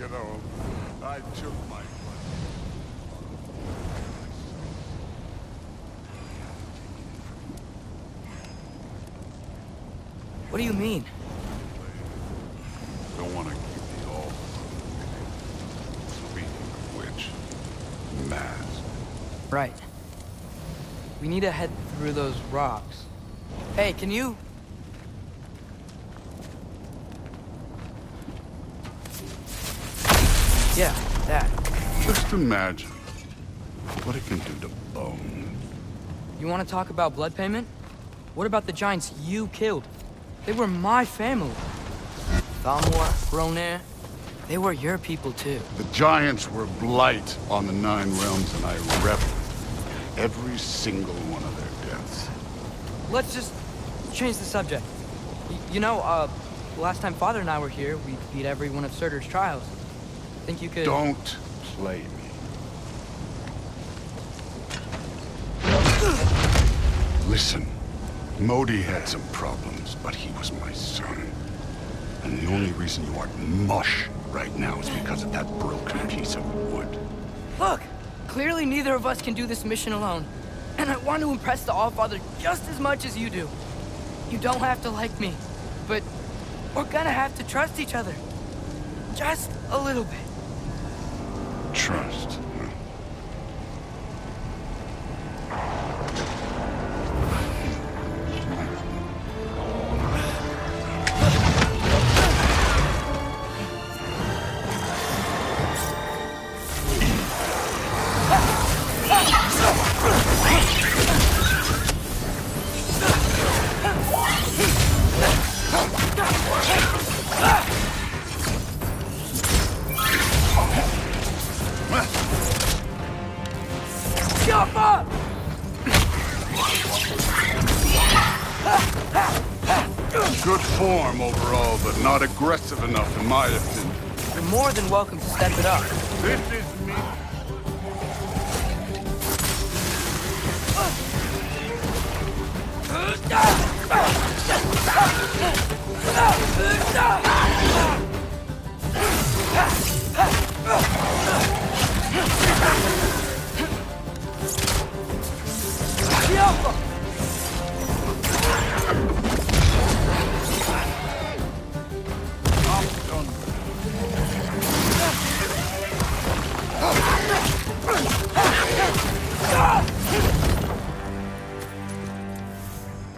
I took my What do you mean? Don't want to keep the all. Speaking of which, mask. Right. We need to head through those rocks. Hey, can you... Yeah, that. Just imagine what it can do to bone. You want to talk about blood payment? What about the giants you killed? They were my family. Thalmor, Ronir, they were your people too. The giants were blight on the Nine Realms, and I reveled every single one of their deaths. Let's just change the subject. Last time Father and I were here, we beat every one of Surtur's trials. Think you could... Don't play me. Listen, Modi had some problems, but he was my son. And the only reason you aren't mush right now is because of that broken piece of wood. Look! Clearly neither of us can do this mission alone. And I want to impress the Allfather just as much as you do. You don't have to like me, but we're gonna have to trust each other. Just a little bit. Trust. Good form overall, but not aggressive enough in my opinion. You're more than welcome to step it up. This is me.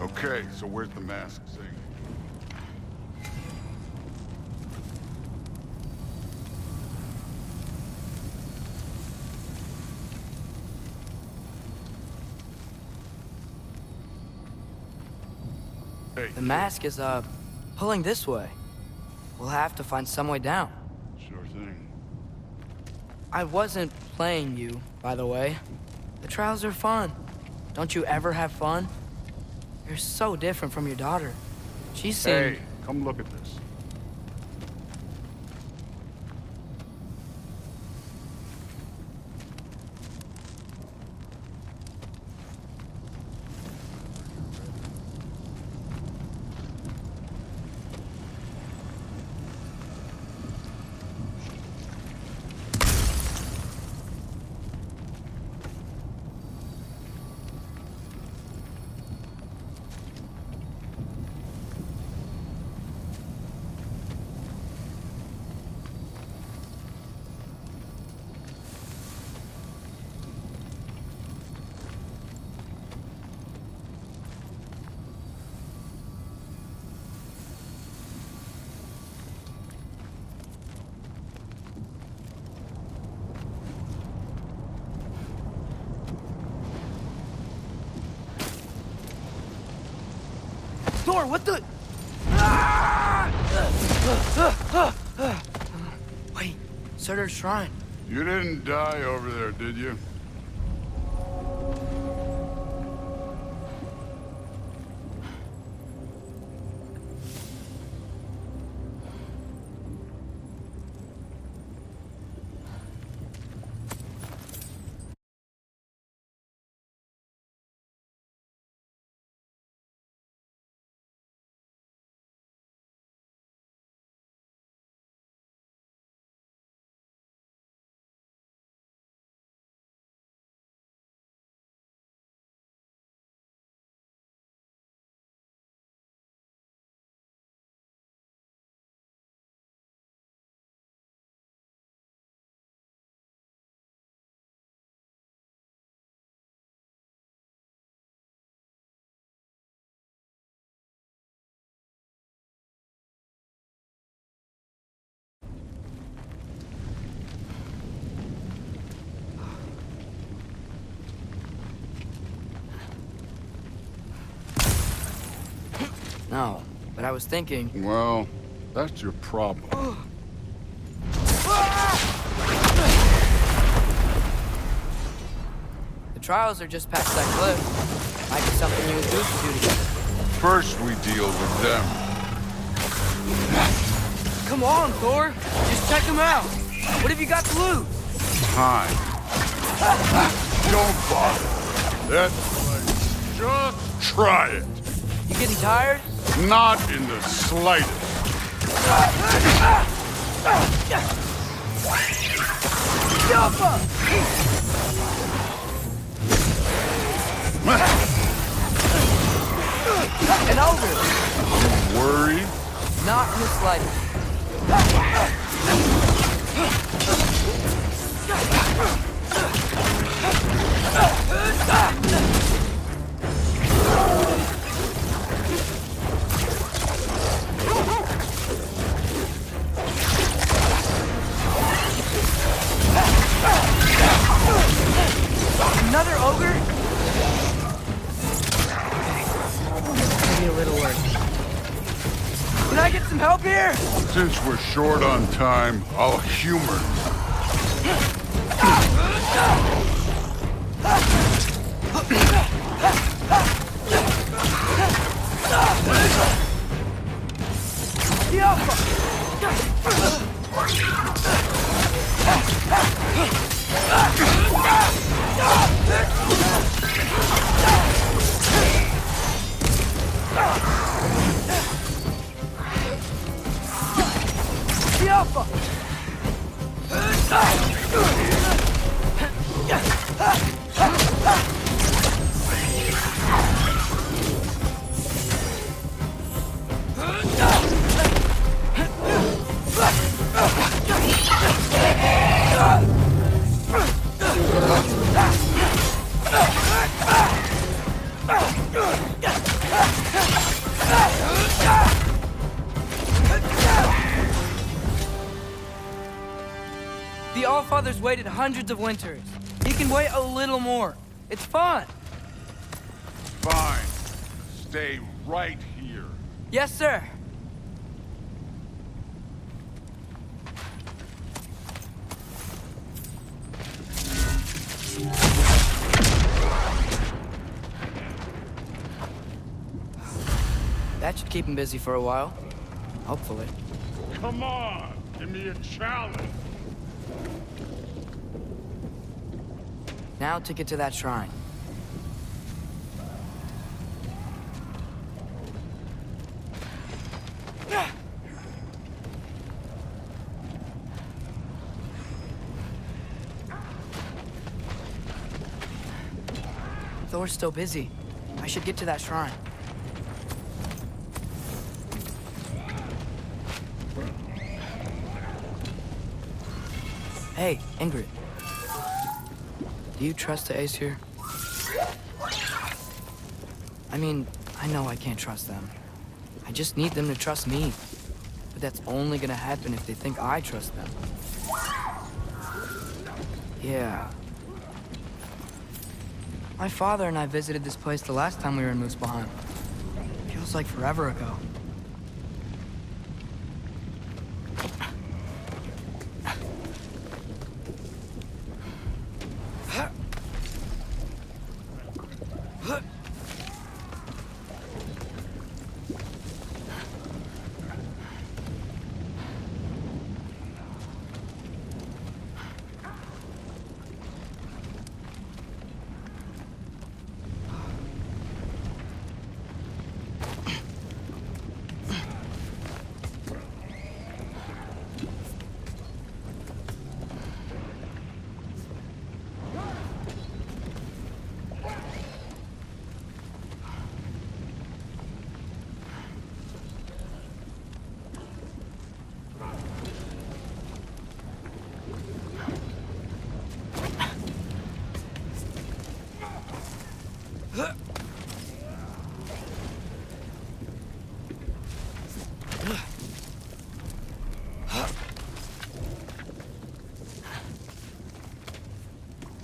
Okay, so where's the mask thing? Hey, The mask is, pulling this way. We'll have to find some way down. sure thing. I wasn't playing you, by the way. The trials are fun. Don't you ever have fun? You're so different from your daughter. She seemed... Hey, come look at this. Thor, what the... Wait, Surtur's shrine. You didn't die over there, did you? No, but I was thinking... Well, that's your problem. The trials are just past that cliff. Might be something you and Goose could do together. First, we deal with them. Come on, Thor. Just check them out. What have you got to lose? Time. Don't bother. That's right. Just try it. You getting tired? Not in the slightest. And over. Worried? Not in the slightest. Another ogre? Maybe a little work. Can I get some help here? Since we're short on time, I'll humor. The Allfather's waited hundreds of winters. He can wait a little more. It's fun. Fine. Stay right here. Yes, sir. That should keep him busy for a while. Hopefully. Come on, give me a challenge. Now to get to that shrine. Thor's still busy. I should get to that shrine. Hey, Ingrid. Do you trust the Ace here? I mean, I know I can't trust them. I just need them to trust me. But that's only gonna happen if they think I trust them. Yeah. My father and I visited this place the last time we were in Muspelheim. Feels like forever ago.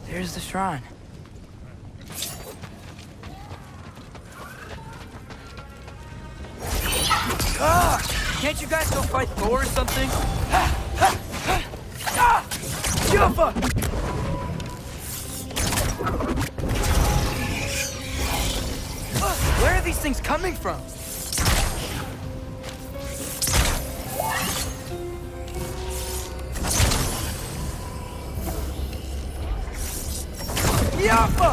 There's the shrine. Can't you guys go fight Thor or something? Give a fuck! Where are these things coming from? Yappa!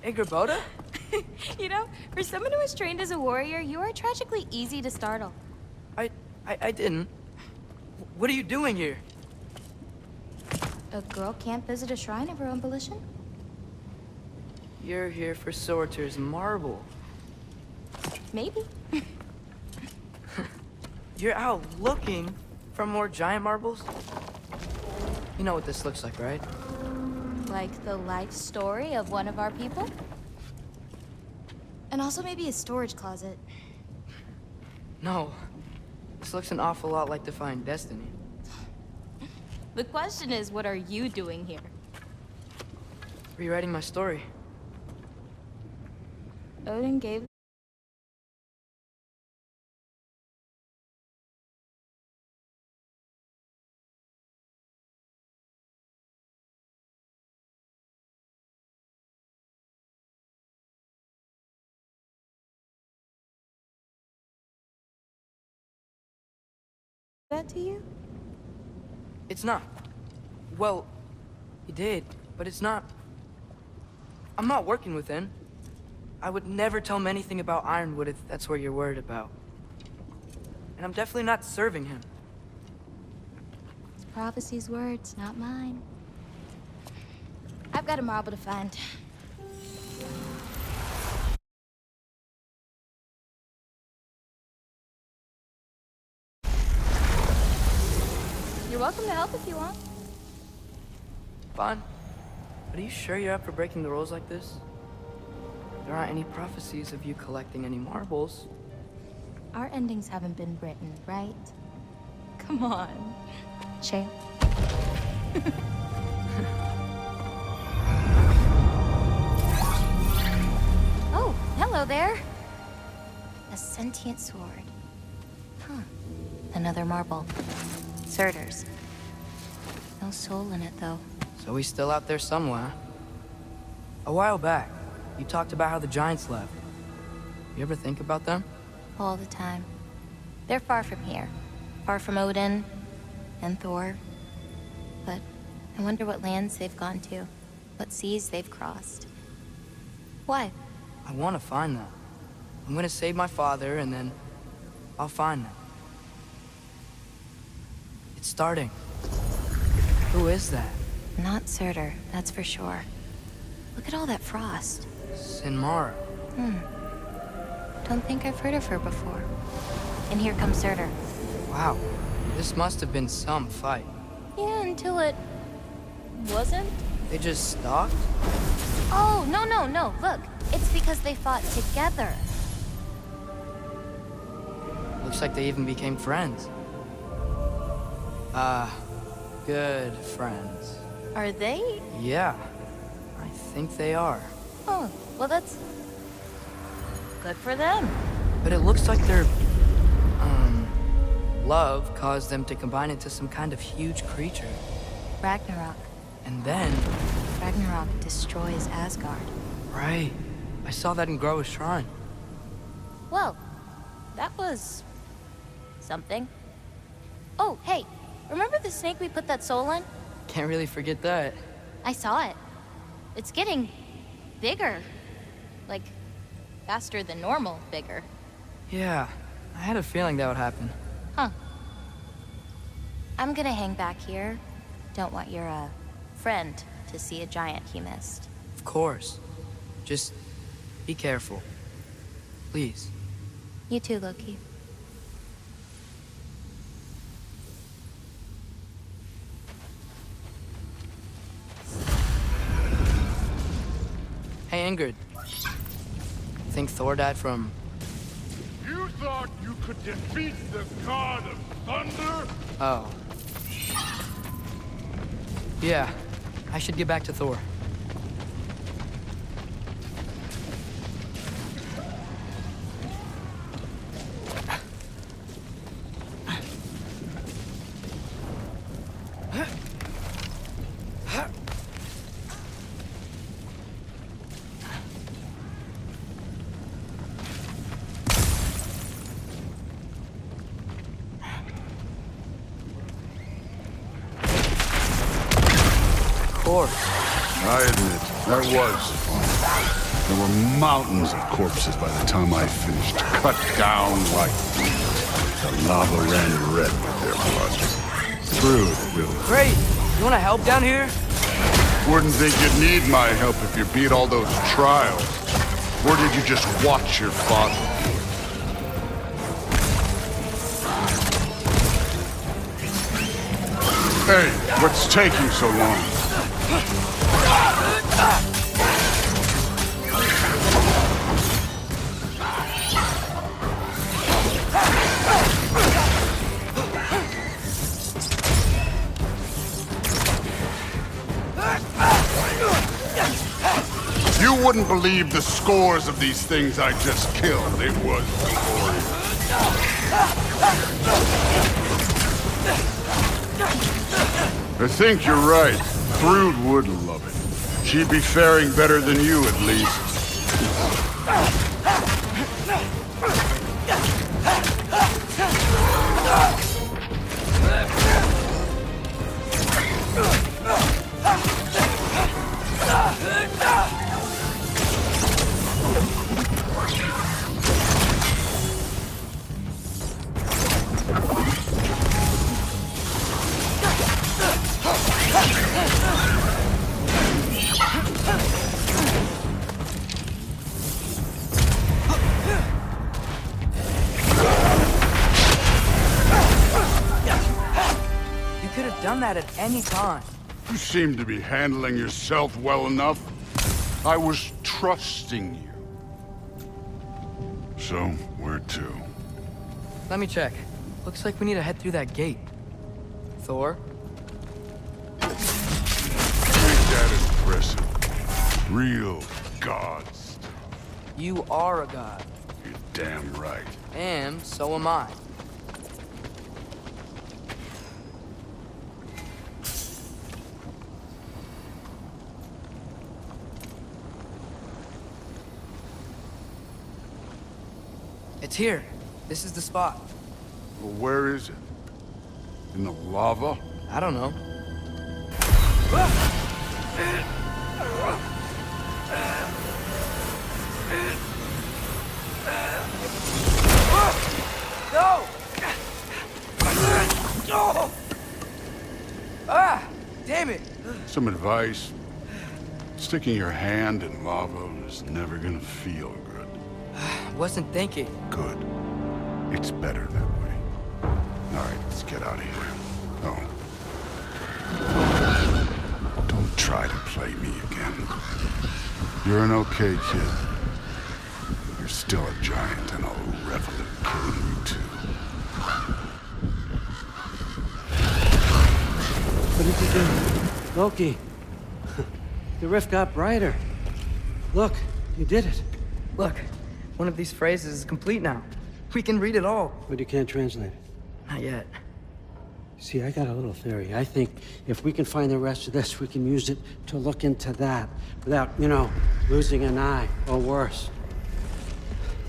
Hey, Gerboda? You know, for someone who was trained as a warrior, you are tragically easy to startle. I didn't. What are you doing here? A girl can't visit a shrine of her own volition? You're here for Sorter's marble. Maybe. You're out looking for more giant marbles? You know what this looks like, right? Like the life story of one of our people? And also maybe a storage closet. No. This looks an awful lot like Defying Destiny. The question is, what are you doing here? Rewriting my story. Odin gave... that to you? It's not. Well, he did, but it's not. I'm not working with him. I would never tell him anything about Ironwood if that's what you're worried about. And I'm definitely not serving him. It's prophecy's words, not mine. I've got a marble to find. You're welcome to help if you want. Fine. But are you sure you're up for breaking the rules like this? There aren't any prophecies of you collecting any marbles. Our endings haven't been written, right? Come on, champ. Oh, hello there. A sentient sword. Huh. Another marble. Surtur's. No soul in it, though. So he's still out there somewhere. A while back, you talked about how the giants left. You ever think about them? All the time. They're far from here. Far from Odin and Thor. But I wonder what lands they've gone to. What seas they've crossed. Why? I want to find them. I'm gonna save my father, and then I'll find them. It's starting. Who is that? Not Surtur, that's for sure. Look at all that frost. Sinmara. Don't think I've heard of her before. And here comes Surtur. Wow. This must have been some fight. Yeah, until it... wasn't? They just stalked? Oh, no. Look, it's because they fought together. Looks like they even became friends. Good friends. Are they? Yeah, I think they are. Oh, well that's... good for them. But it looks like their, love caused them to combine into some kind of huge creature. Ragnarok. And then... Ragnarok destroys Asgard. Right. I saw that in Groa's shrine. Well, that was... something. Oh, hey, remember the snake we put that soul in? Can't really forget that. I saw it. It's getting... bigger. Like, faster than normal bigger. Yeah, I had a feeling that would happen. Huh. I'm gonna hang back here. Don't want your, friend to see a giant he missed. Of course. Just be careful. Please. You too, Loki. Hey, Ingrid. Think Thor died from... You thought you could defeat the god of thunder? Oh. Yeah, I should get back to Thor. I admit, that was fun. There were mountains of corpses by the time I finished, cut down like the lava ran red with their blood. Through it, really. Great! You wanna help down here? Wouldn't think you'd need my help if you beat all those trials. Or did you just watch your father do it? Hey, what's taking so long? You wouldn't believe the scores of these things I just killed. It was glorious. I think you're right. Thrud would love it. She'd be faring better than you, at least. Done that at any time. You seem to be handling yourself well enough. I was trusting you. So, where to? Let me check. Looks like we need to head through that gate. Thor? Ain't that impressive? Real god stuff. You are a god. You're damn right. And so am I. It's here. This is the spot. Well, where is it? In the lava? I don't know. No! Ah! Damn it! Some advice. Sticking your hand in lava is never gonna feel good. Wasn't thinking. Good. It's better that way. All right, let's get out of here. Oh. Don't try to play me again. You're an okay kid. You're still a giant, and I'll revel in killing you too. What did you do? Loki. The rift got brighter. Look, you did it. Look, one of these phrases is complete now. We can read it all. But you can't translate it. Not yet. See, I got a little theory. I think if we can find the rest of this, we can use it to look into that without, losing an eye or worse.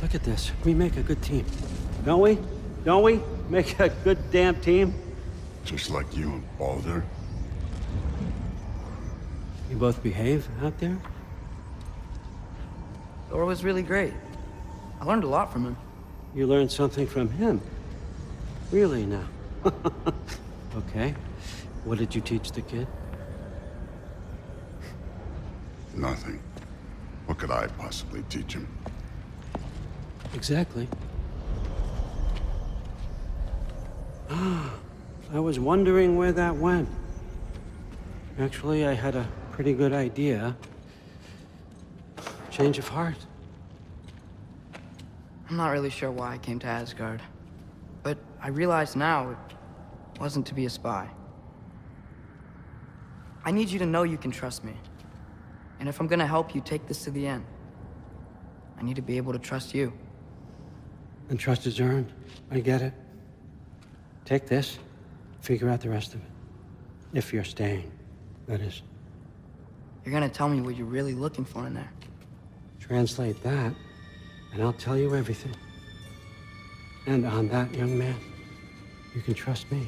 Look at this. We make a good team. Don't we? Don't we? Make a good damn team? Just like you and Baldur. You both behave out there? Thor was really great. I learned a lot from him. You learned something from him? Really now? Okay. What did you teach the kid? Nothing. What could I possibly teach him? Exactly. I was wondering where that went. Actually, I had a pretty good idea. Change of heart. I'm not really sure why I came to Asgard. But I realize now it wasn't to be a spy. I need you to know you can trust me. And if I'm gonna help you take this to the end, I need to be able to trust you. And trust is earned. I get it. Take this, figure out the rest of it. If you're staying, that is. You're gonna tell me what you're really looking for in there. Translate that, and I'll tell you everything. And on that, young man, you can trust me.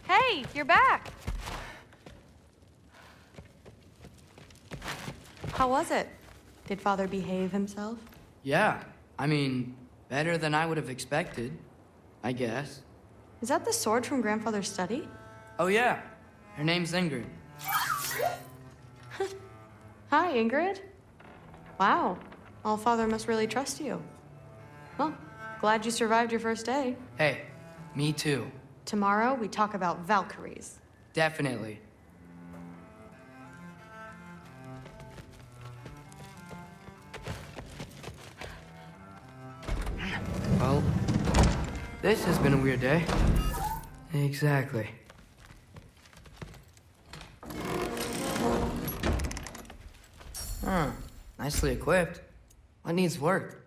Hey, you're back. How was it? Did Father behave himself? Yeah, I mean, better than I would have expected, I guess. Is that the sword from Grandfather's study? Oh yeah, her name's Ingrid. Hi, Ingrid. Wow, Allfather must really trust you. Well, glad you survived your first day. Hey, me too. Tomorrow, we talk about Valkyries. Definitely. Well, this has been a weird day. Exactly. Huh. Nicely equipped. What needs work?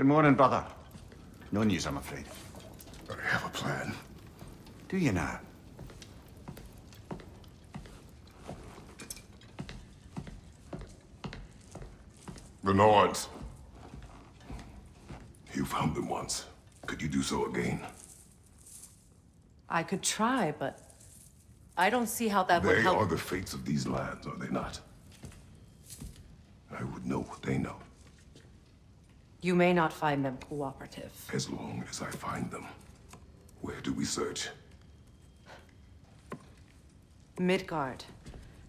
Good morning, brother. No news, I'm afraid. I have a plan. Do you now? The Nords. You found them once. Could you do so again? I could try, but I don't see how that would They help. are the fates of these lands, are they not? I would know what they know, You may not find them cooperative. as long as I find them. Where do we search? Midgard.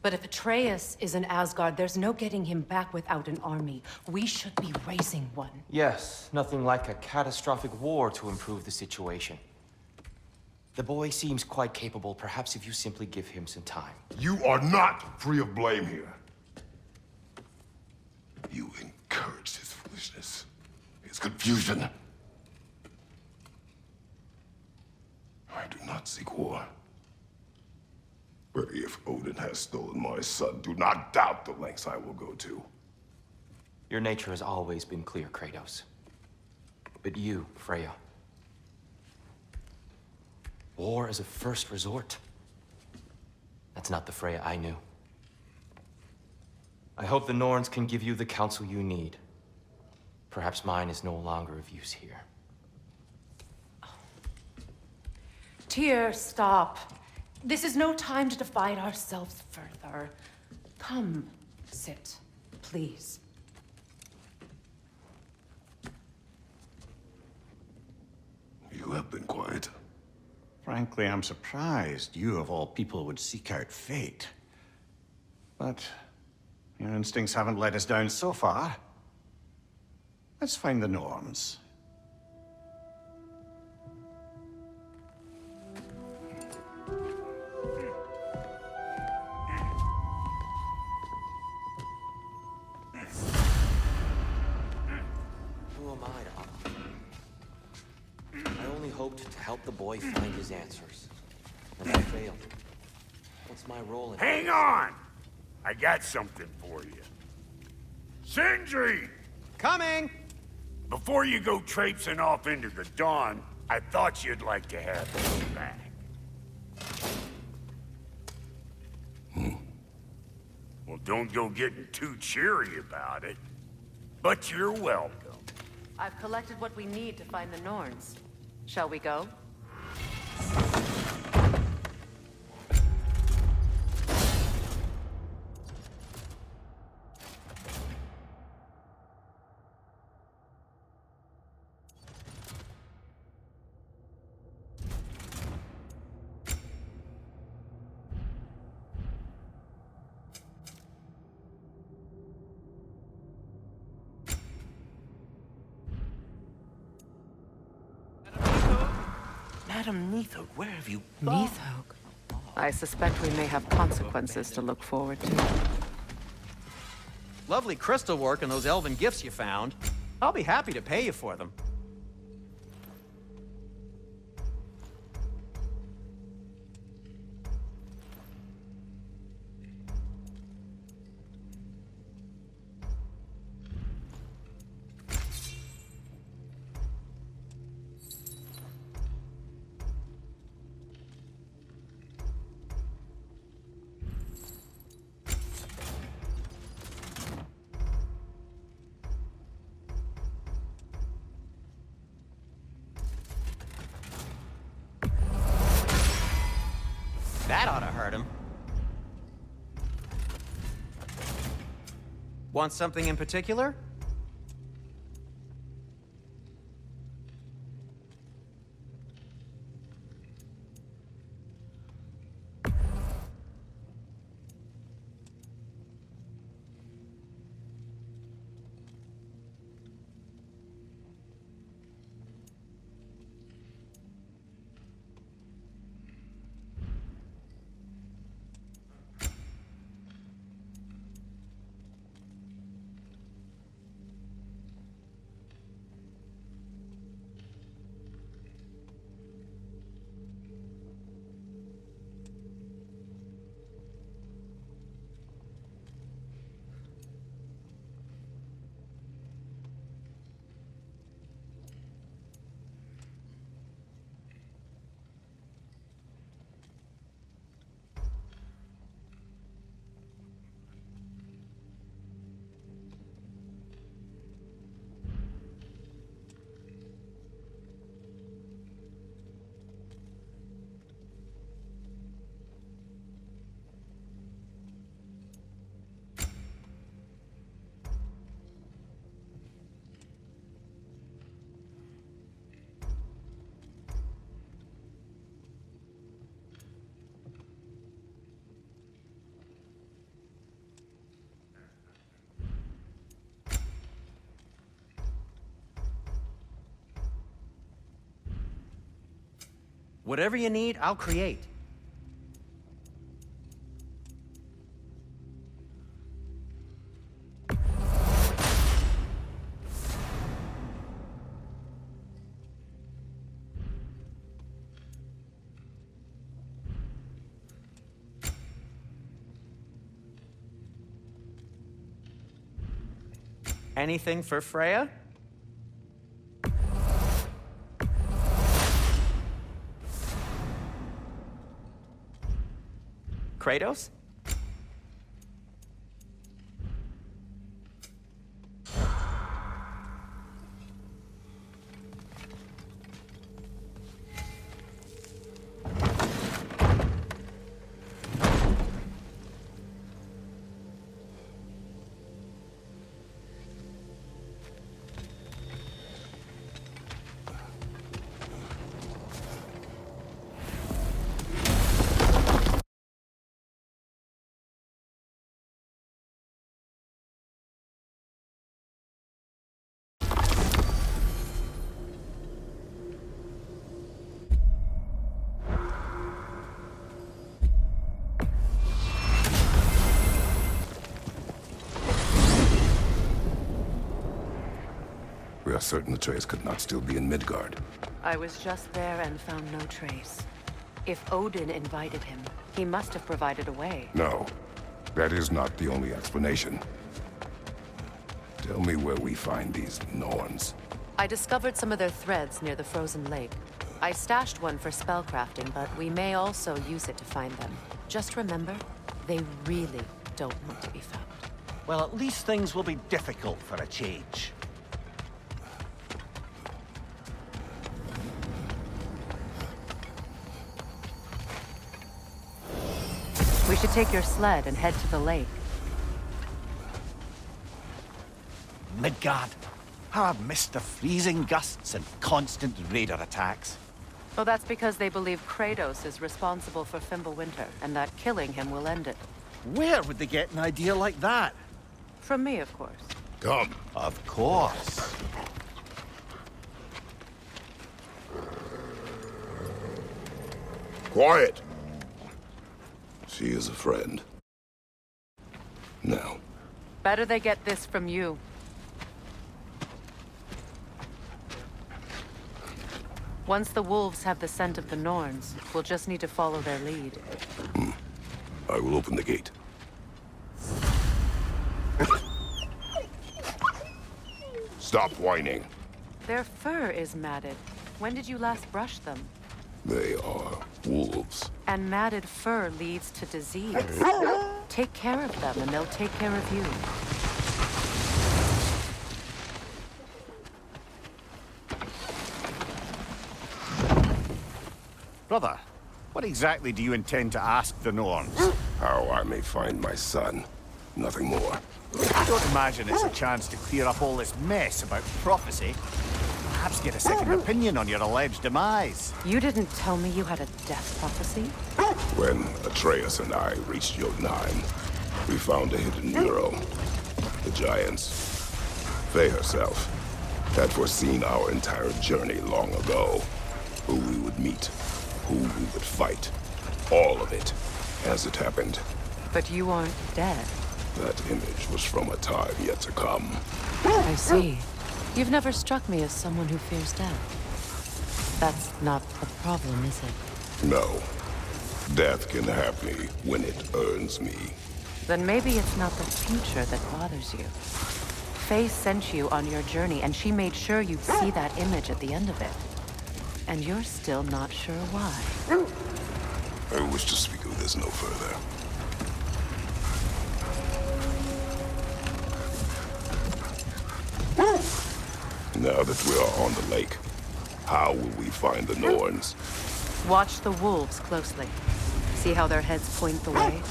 But if Atreus is in Asgard, there's no getting him back without an army. We should be raising one. Yes, nothing like a catastrophic war to improve the situation. The boy seems quite capable. Perhaps if you simply give him some time. You are not free of blame here. You encouraged his foolishness, his confusion. I do not seek war. But if Odin has stolen my son, do not doubt the lengths I will go to. Your nature has always been clear, Kratos. But you, Freya. War as a first resort. That's not the Freya I knew. I hope the Norns can give you the counsel you need. Perhaps mine is no longer of use here. Tyr, stop. This is no time to divide ourselves further. Come, sit, please. You have been quiet. Frankly, I'm surprised you, of all people, would seek out fate. But your instincts haven't let us down so far. Let's find the Norns. Who am I to offer? I only hoped to help the boy find his answers. And I failed. What's my role in Hang on! I got something for you. Sindri! Coming! Before you go traipsing off into the dawn, I thought you'd like to have me back. Well, don't go getting too cheery about it. But you're welcome. I've collected what we need to find the Norns. Shall we go? Madam Neithog, where have you Neithog. I suspect we may have consequences to look forward to. Lovely crystal work and those elven gifts you found. I'll be happy to pay you for them. That ought to hurt him. Want something in particular? Whatever you need, I'll create. Anything for Freya? Kratos? We are certain Atreus could not still be in Midgard. I was just there and found no trace. If Odin invited him, he must have provided a way. No, that is not the only explanation. Tell me where we find these Norns. I discovered some of their threads near the frozen lake. I stashed one for spellcrafting, but we may also use it to find them. Just remember, they really don't want to be found. Well, at least things will be difficult for a change. We should take your sled and head to the lake. Midgard. How I've missed the freezing gusts and constant raider attacks. Well, that's because they believe Kratos is responsible for Fimbulwinter, and that killing him will end it. Where would they get an idea like that? From me, of course. Come. Of course. Quiet. She is a friend. Now. Better they get this from you. Once the wolves have the scent of the Norns, we'll just need to follow their lead. I will open the gate. Stop whining. Their fur is matted. When did you last brush them? They are wolves. And matted fur leads to disease. Take care of them, and they'll take care of you. Brother, what exactly do you intend to ask the Norns? How I may find my son. Nothing more. I don't imagine it's a chance to clear up all this mess about prophecy. Perhaps get a second opinion on your alleged demise. You didn't tell me you had a death prophecy? When Atreus and I reached Jotunheim, we found a hidden mural. The giants, Faye herself, had foreseen our entire journey long ago. Who we would meet, who we would fight. All of it, as it happened. But you aren't dead. That image was from a time yet to come. I see. You've never struck me as someone who fears death. That's not a problem, is it? No. Death can have me when it earns me. Then maybe it's not the future that bothers you. Faye sent you on your journey, and she made sure you'd see that image at the end of it. And you're still not sure why. I wish to speak of this no further. Now that we are on the lake, how will we find the Norns? Watch the wolves closely. See how their heads point the way?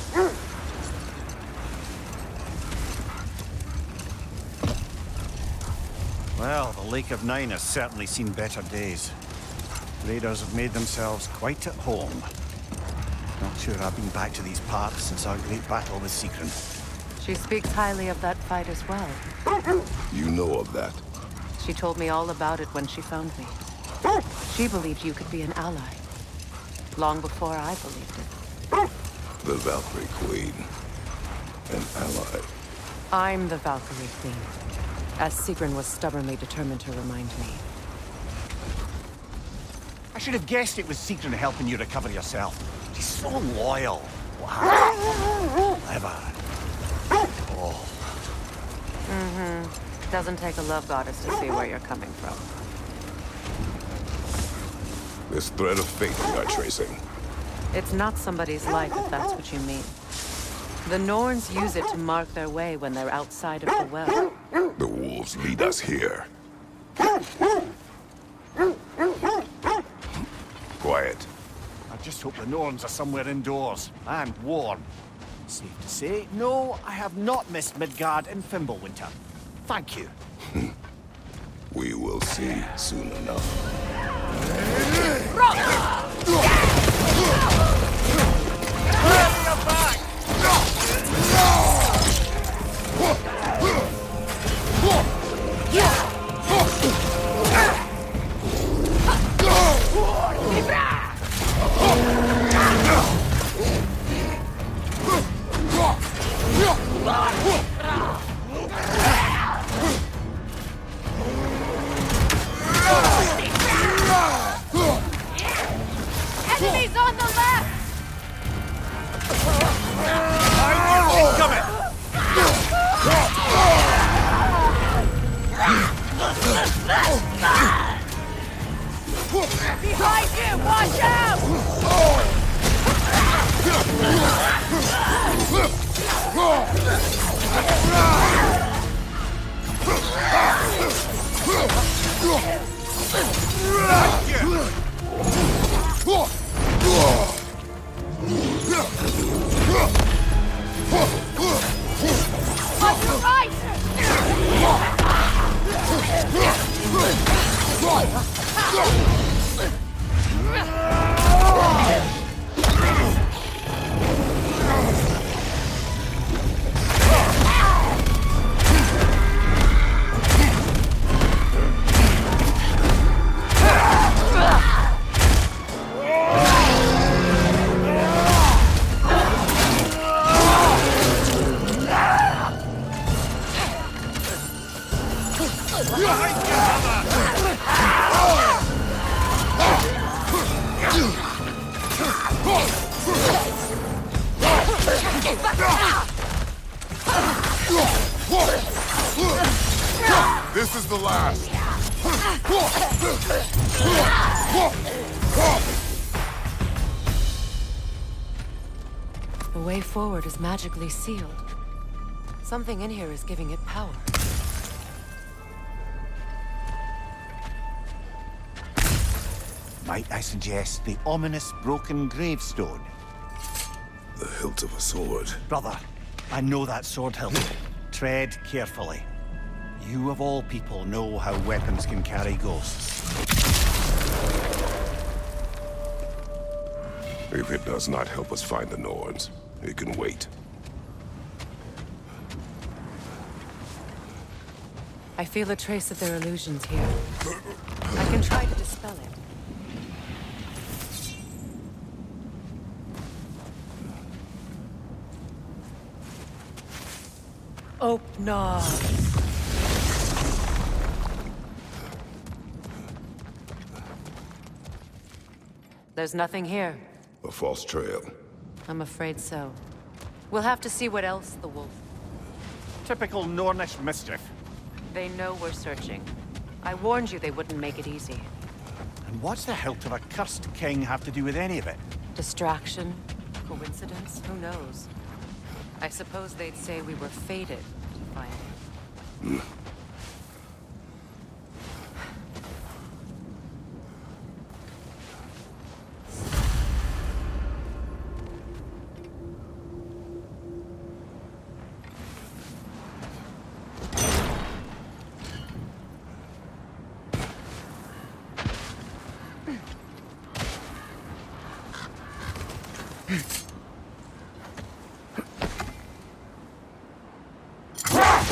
Well, the Lake of Nine has certainly seen better days. Raiders have made themselves quite at home. Not sure I've been back to these parts since our great battle with Secret. She speaks highly of that fight as well. You know of that? She told me all about it when she found me. She believed you could be an ally. Long before I believed it. The Valkyrie Queen. An ally. I'm the Valkyrie Queen, as Sigrun was stubbornly determined to remind me. I should have guessed it was Sigrun helping you recover yourself. She's so loyal. Wow. Clever. Oh. Mm-hmm. Doesn't take a love goddess to see where you're coming from. This thread of fate we are tracing. It's not somebody's life, if that's what you mean. The Norns use it to mark their way when they're outside of the well. The wolves lead us here. Quiet. I just hope the Norns are somewhere indoors and warm. Safe to say, no, I have not missed Midgard in Fimbulwinter. Thank you. We will see soon enough. Enemies on the left! Behind you! Watch out! On your right! This is the last. The way forward is magically sealed. Something in here is giving it power. Might I suggest the ominous broken gravestone? The hilt of a sword. Brother, I know that sword hilt. Tread carefully. You of all people know how weapons can carry ghosts. If it does not help us find the Norns, it can wait. I feel a trace of their illusions here. I can try to dispel it. Open. There's nothing here. A false trail. I'm afraid so. We'll have to see what else the wolf... Typical Nornish mischief. They know we're searching. I warned you they wouldn't make it easy. And what's the hilt of a cursed king have to do with any of it? Distraction? Coincidence? Who knows? I suppose they'd say we were fated to find it.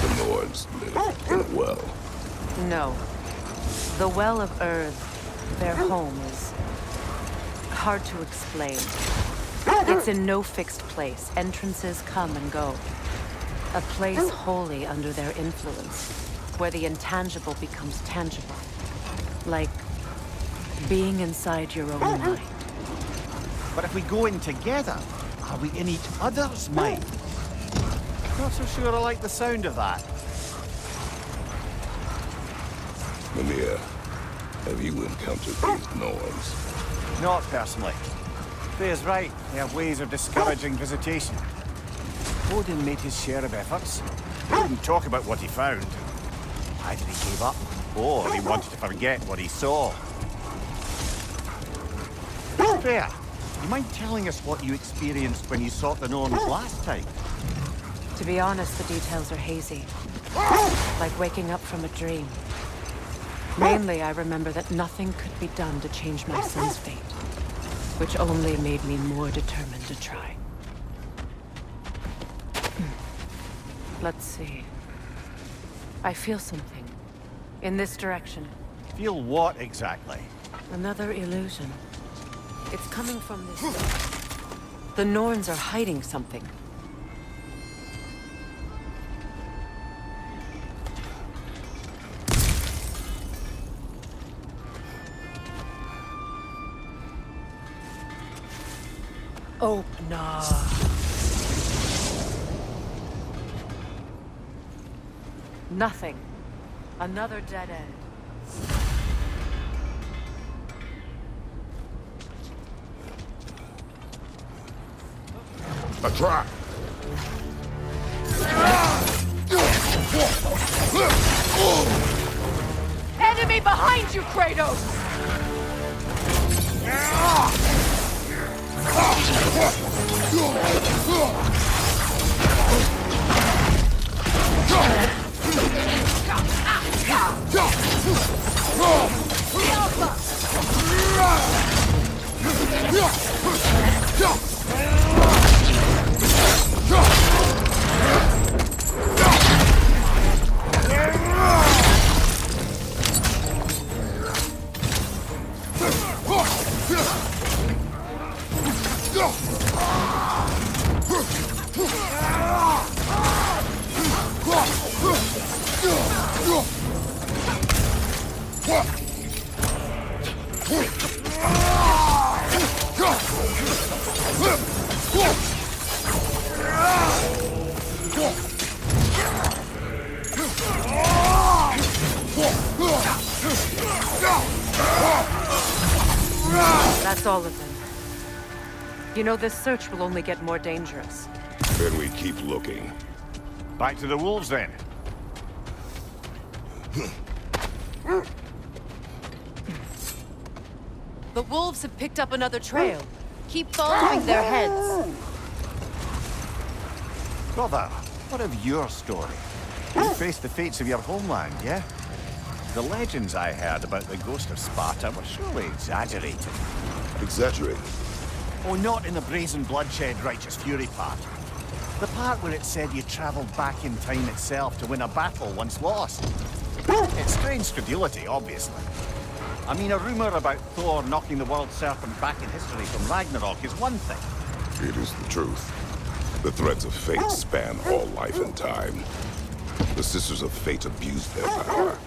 The Norns live in a well. No. The Well of Earth, their home is hard to explain. It's in no fixed place. Entrances come and go. A place wholly under their influence, where the intangible becomes tangible. Like being inside your own mind. But if we go in together, are we in each other's mind? Not so sure I like the sound of that. Mimir, have you encountered these Norns? Not personally. Faye's right. They have ways of discouraging visitation. Odin made his share of efforts. He wouldn't talk about what he found. Either he gave up, or he wanted to forget what he saw. Faye, you mind telling us what you experienced when you sought the Norns last time? To be honest, the details are hazy. Like waking up from a dream. Mainly, I remember that nothing could be done to change my son's fate. Which only made me more determined to try. Let's see. I feel something. In this direction. Feel what exactly? Another illusion. It's coming from this way. The Norns are hiding something. Oh, no. Nothing. Another dead end. A trap! Enemy behind you, Kratos! That's all of them. You know, this search will only get more dangerous. Then we keep looking. Back to the wolves, then. The wolves have picked up another trail. Keep following their heads. Brother, what of your story? You faced the fates of your homeland, yeah? The legends I heard about the ghost of Sparta were surely exaggerated. Exaggerated? Oh, not in the brazen bloodshed righteous fury part. The part where it said you traveled back in time itself to win a battle once lost. It's strange credulity, obviously. I mean, a rumor about Thor knocking the world serpent back in history from Ragnarok is one thing. It is the truth. The threads of fate span all life and time. The Sisters of Fate abused their power.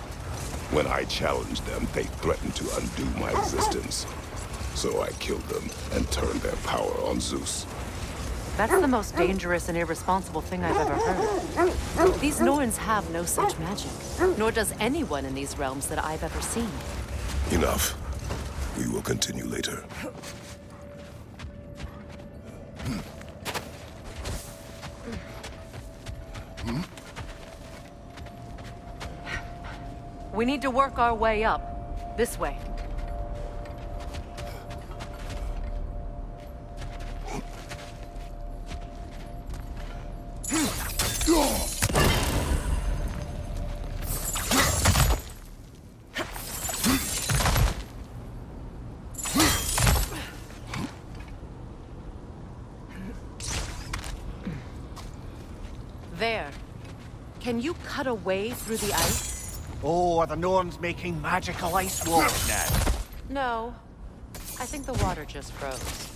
When I challenged them, they threatened to undo my existence. So I killed them and turned their power on Zeus. That's the most dangerous and irresponsible thing I've ever heard. These Norns have no such magic, nor does anyone in these realms that I've ever seen. Enough. We will continue later. We need to work our way up. This way. There. Can you cut a way through the ice? Oh, are the Norns making magical ice walls now? No. I I think the water just froze.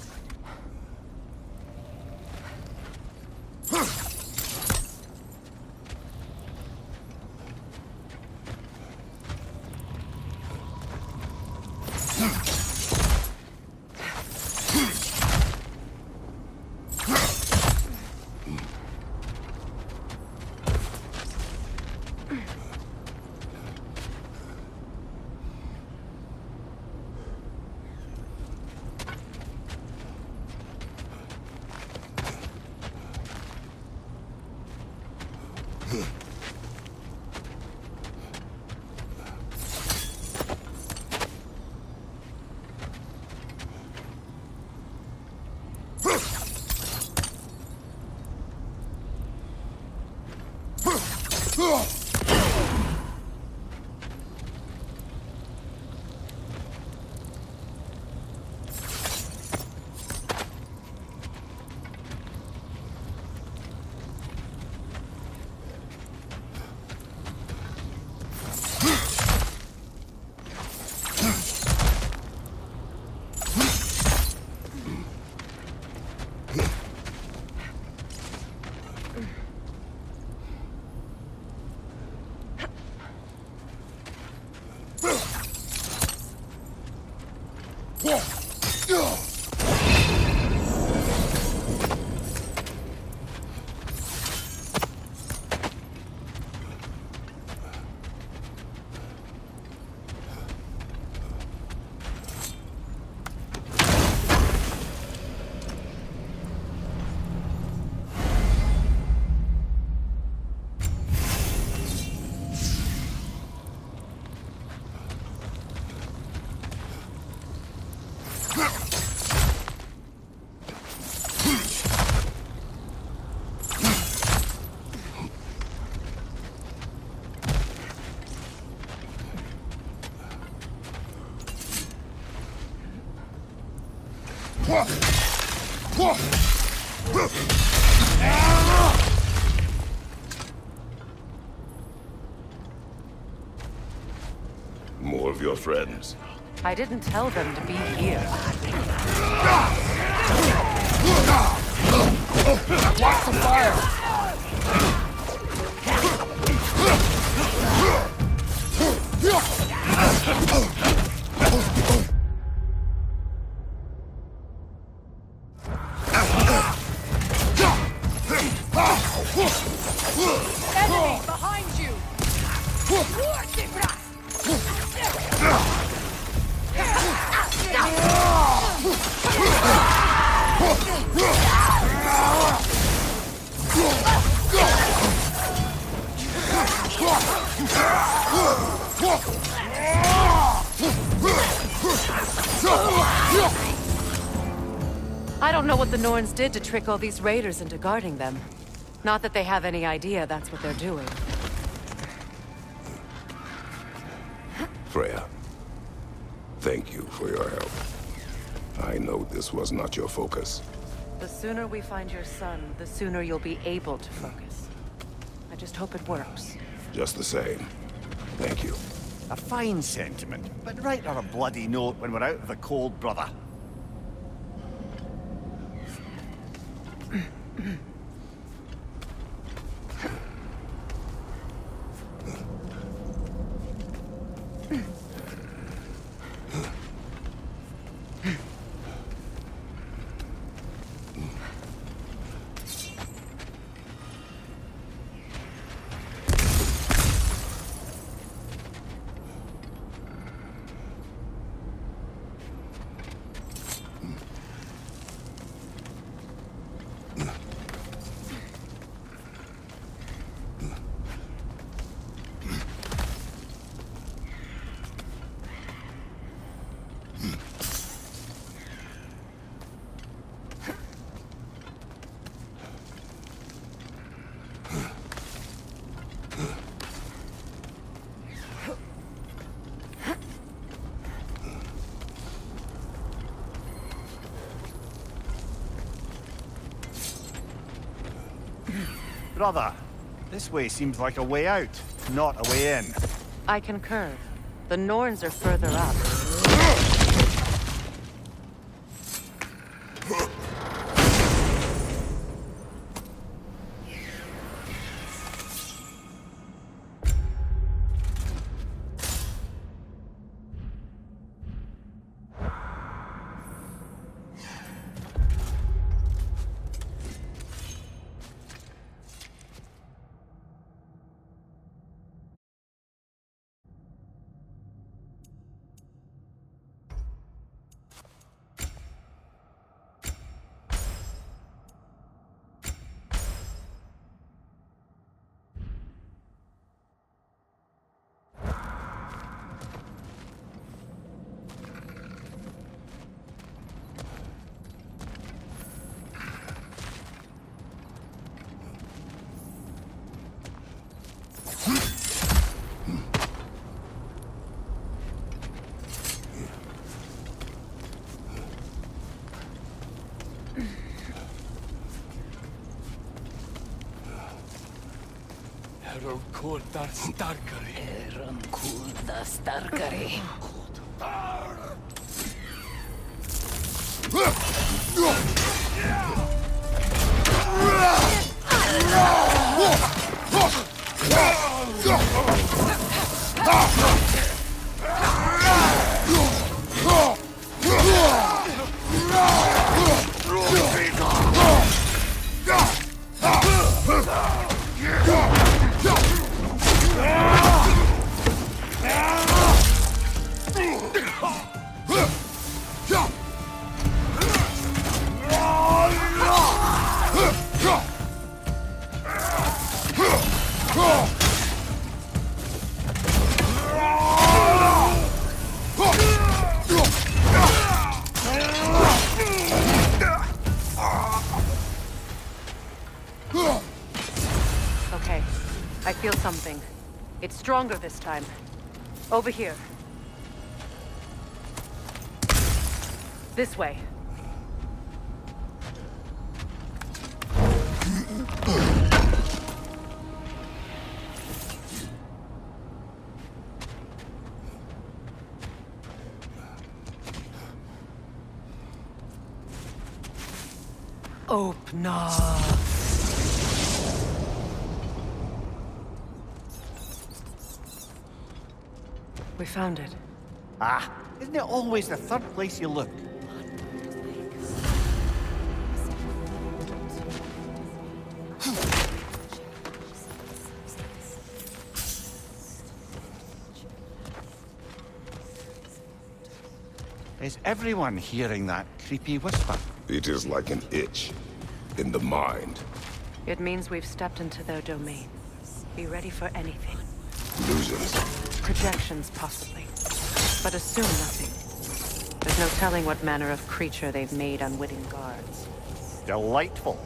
More of your friends. I didn't tell them to be here. Watch the fire! Enemy behind you! I don't know what the Norns did to trick all these raiders into guarding them. Not that they have any idea that's what they're doing. Freya, thank you for your help. I know this was not your focus. The sooner we find your son, the sooner you'll be able to focus. I just hope it works. Just the same. Thank you. A fine sentiment, but write her a bloody note when we're out of the cold, brother. Brother, this way seems like a way out, not a way in. I concur. The Norns are further up. Okay, I feel something. It's stronger this time. Over here. This way. Open up. We found it. Ah, isn't it always the third place you look? Is everyone hearing that creepy whisper? It is like an itch in the mind. It means we've stepped into their domain. Be ready for anything. Illusions. Projections, possibly. But assume nothing. There's no telling what manner of creature they've made unwitting guards. Delightful.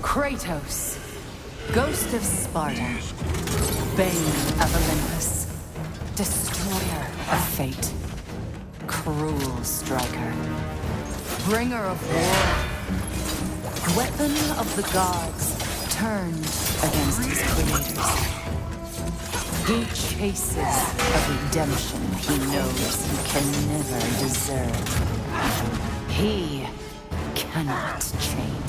Kratos, Ghost of Sparta, Bane of Olympus, Destroyer of Fate, Cruel Striker, Bringer of War, Weapon of the Gods, turned against his creators. He chases a redemption he knows he can never deserve. He cannot change.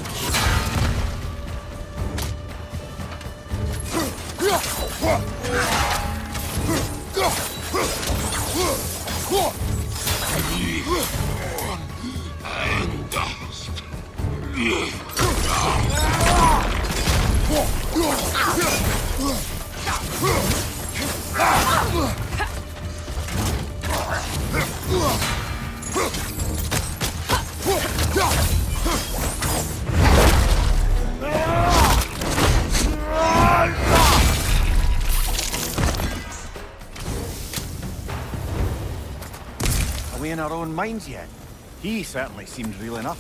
Are we in our own minds yet? He certainly seemed real enough.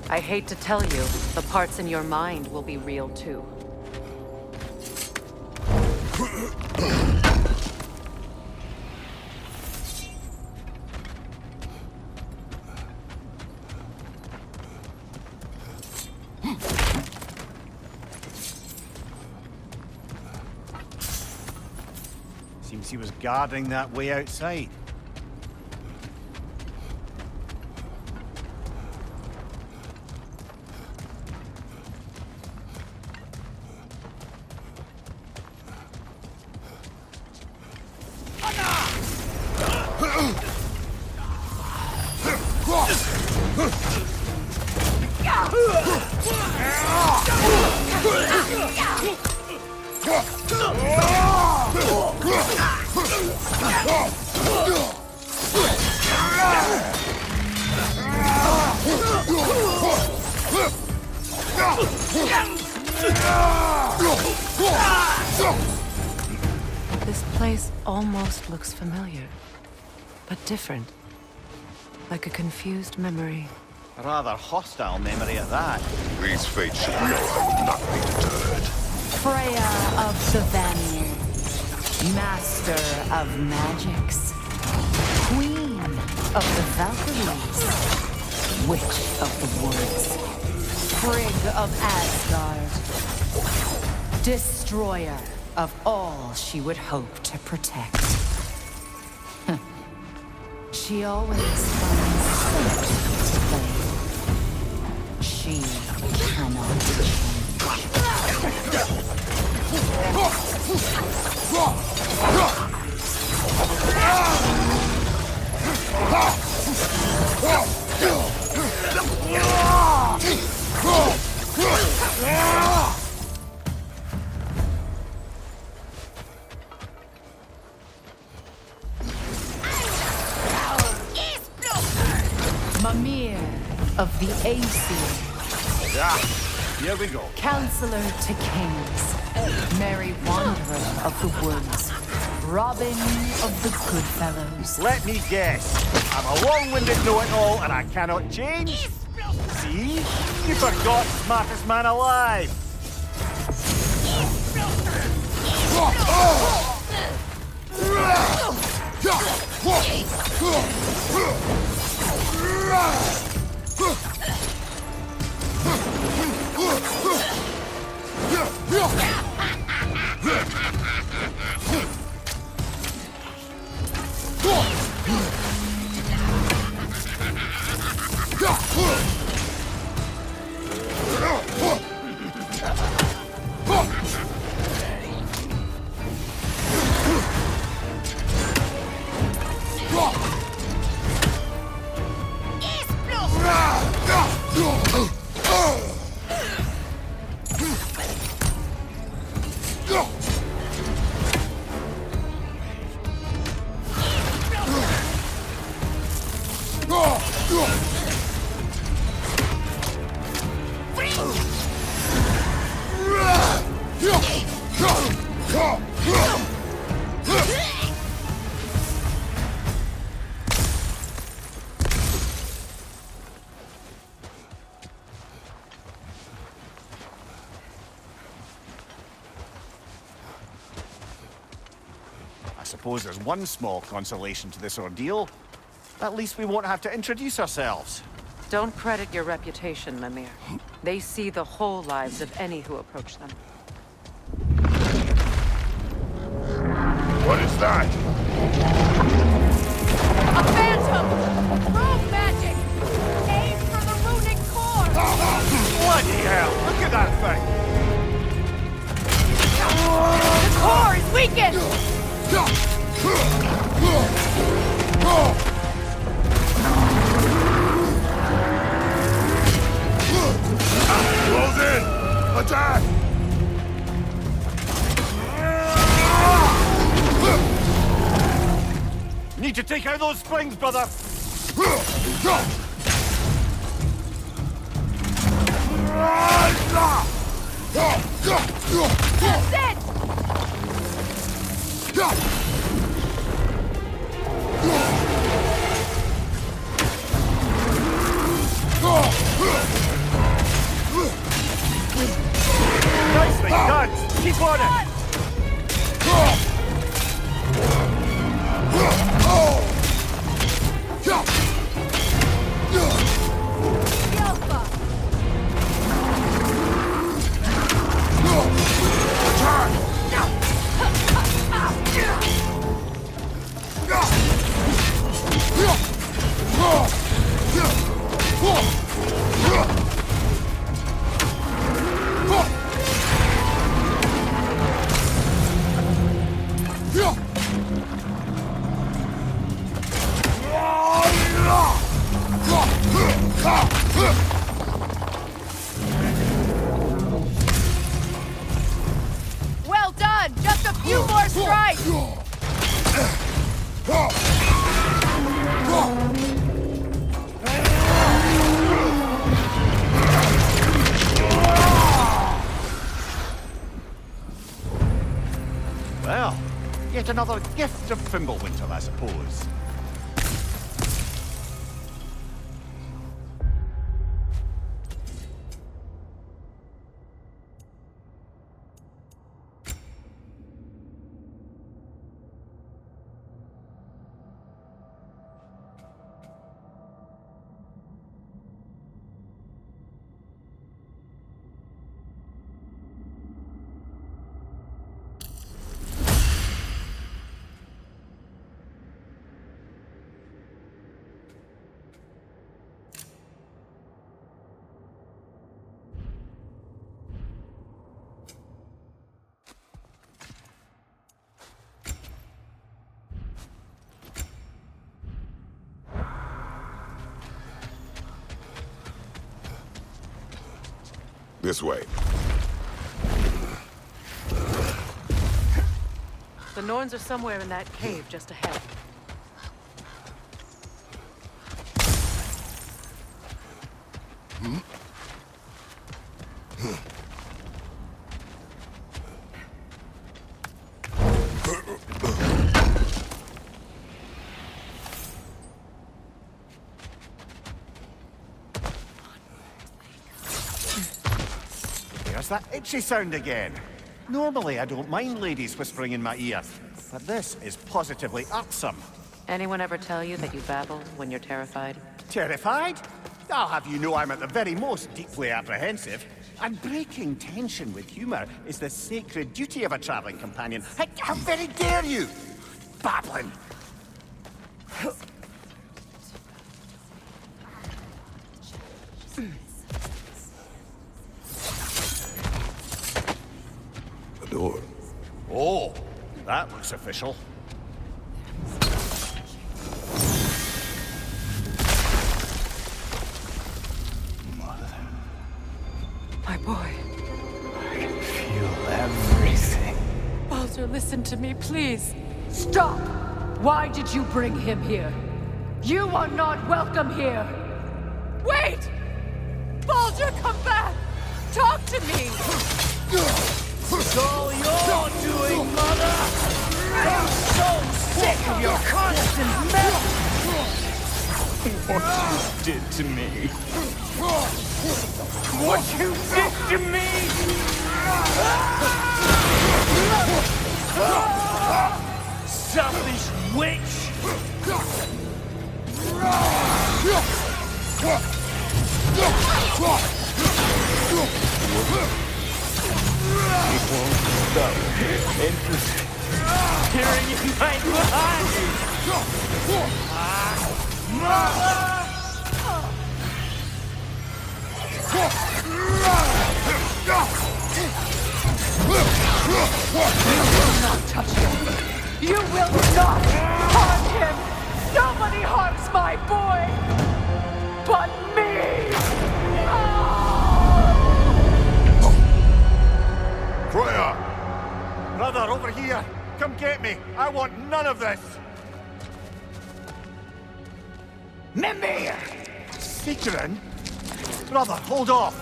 I hate to tell you, the parts in your mind will be real too. Seems he was guarding that way outside. This place almost looks familiar, but different. Like a confused memory. A rather hostile memory at that. These fates should know I will not be deterred. Freya of the Vanir, master of magics, queen of the Valkyries, witch of the woods, Frigg of Asgard, destroyer of all she would hope to protect. She always finds something to play. She cannot change. Mimir of the Aesir. Yeah, here we go. Counselor to kings, merry wanderer of the woods, Robin of the Goodfellows. Let me guess. I'm a long-winded know-it-all and I cannot change? See? You forgot smartest man alive. I suppose there's one small consolation to this ordeal. At least we won't have to introduce ourselves. Don't credit your reputation, Mimir. They see the whole lives of any who approach them. What is that? A phantom! Rogue magic! Aim for the runic core! Bloody hell! Look at that thing! The core is weakened! Close in! Attack! Need to take out those springs, brother! That's it! Nicely done! Keep on it! strike! Well, yet another gift of Fimbulwinter, I suppose. This way. The Norns are somewhere in that cave just ahead. There's that itchy sound again. Normally, I don't mind ladies whispering in my ear, but this is positively irksome. Anyone ever tell you that you babble when you're terrified? Terrified? I'll have you know I'm at the very most deeply apprehensive. And breaking tension with humor is the sacred duty of a traveling companion. How very dare you! Babbling! The door. Oh, that looks official. My boy. I can feel everything. Baldur, listen to me, please. Stop! Why did you bring him here? You are not welcome here! Wait! Baldur, come back! Talk to me! It's all you're doing, Mother! I'm so sick of your constant mess! What you did to me. What you did to me! Selfish witch! It won't stop. Interesting. Hearing you right behind you. Mother! You will not touch him! You will not harm him! Nobody harms my boy! But me! Freya! Brother, over here! Come get me! I want none of this! Mimir! Sigrun? Brother, hold off!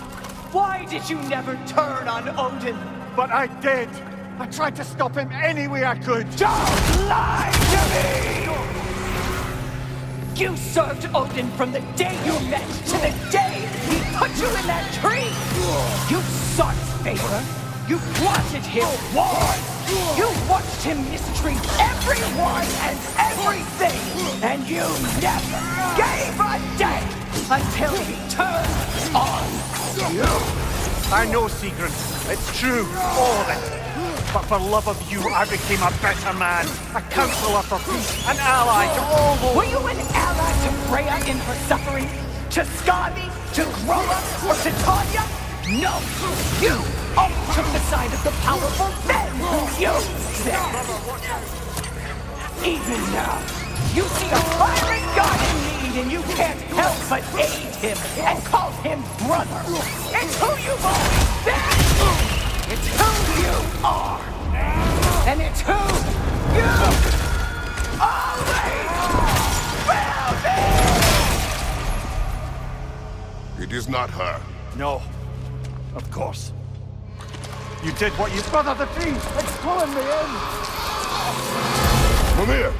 Why did you never turn on Odin? But I did! I tried to stop him any way I could! Don't lie to me! You served Odin from the day you met to the day he put you in that tree! You sought favor! You wanted his war! You watched him mistreat everyone and everything! And you never gave a day until he turned on you! I know, Sigrun. It's true, all of it. But for love of you, I became a better man. A counselor for peace, an ally to all those... Were you an ally to Freya in her suffering? To Skadi? To Groa? Or to Tanya? No! You only took the side of the powerful men who used them! Even now, you see a fiery god in need and you can't help but aid him and call him brother! It's who you've always been! It's who you are! And it's who you always will be! It is not her. No. Of course. You did what you... Brother, the tree! It's pulling me in! Mimir!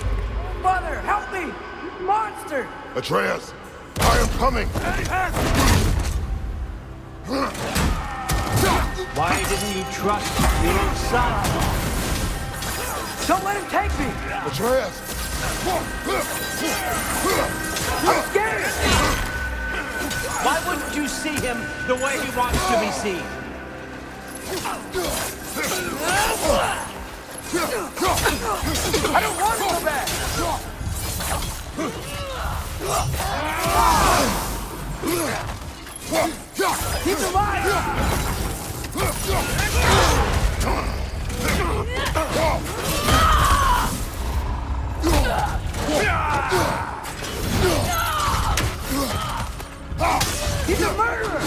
Mother, help me! Monster! Atreus! I am coming! Why didn't you trust your own son? Don't let him take me! Atreus! I'm scared! Why wouldn't you see him the way he wants to be seen? I don't want to go back! He's alive! He's a murderer!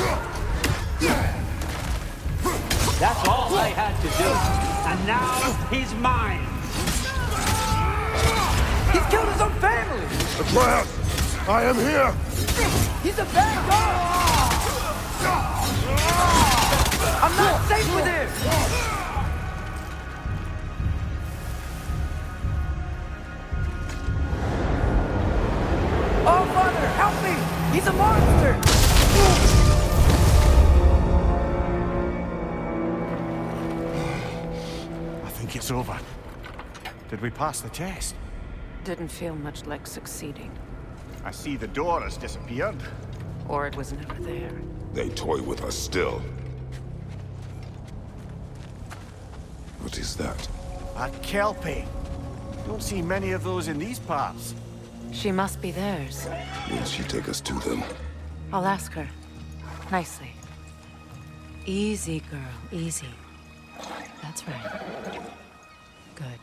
That's all I had to do. And now he's mine. He's killed his own family! Atreus! I am here! He's a bad dog! I'm not safe with him! Oh, Father, help me! He's a monster! I think it's over. Did we pass the test? Didn't feel much like succeeding. I see the door has disappeared. Or it was never there. They toy with us still. What is that? A Kelpie. Don't see many of those in these parts. She must be theirs. Will she take us to them? I'll ask her. Nicely. Easy, girl. Easy. That's right. Good.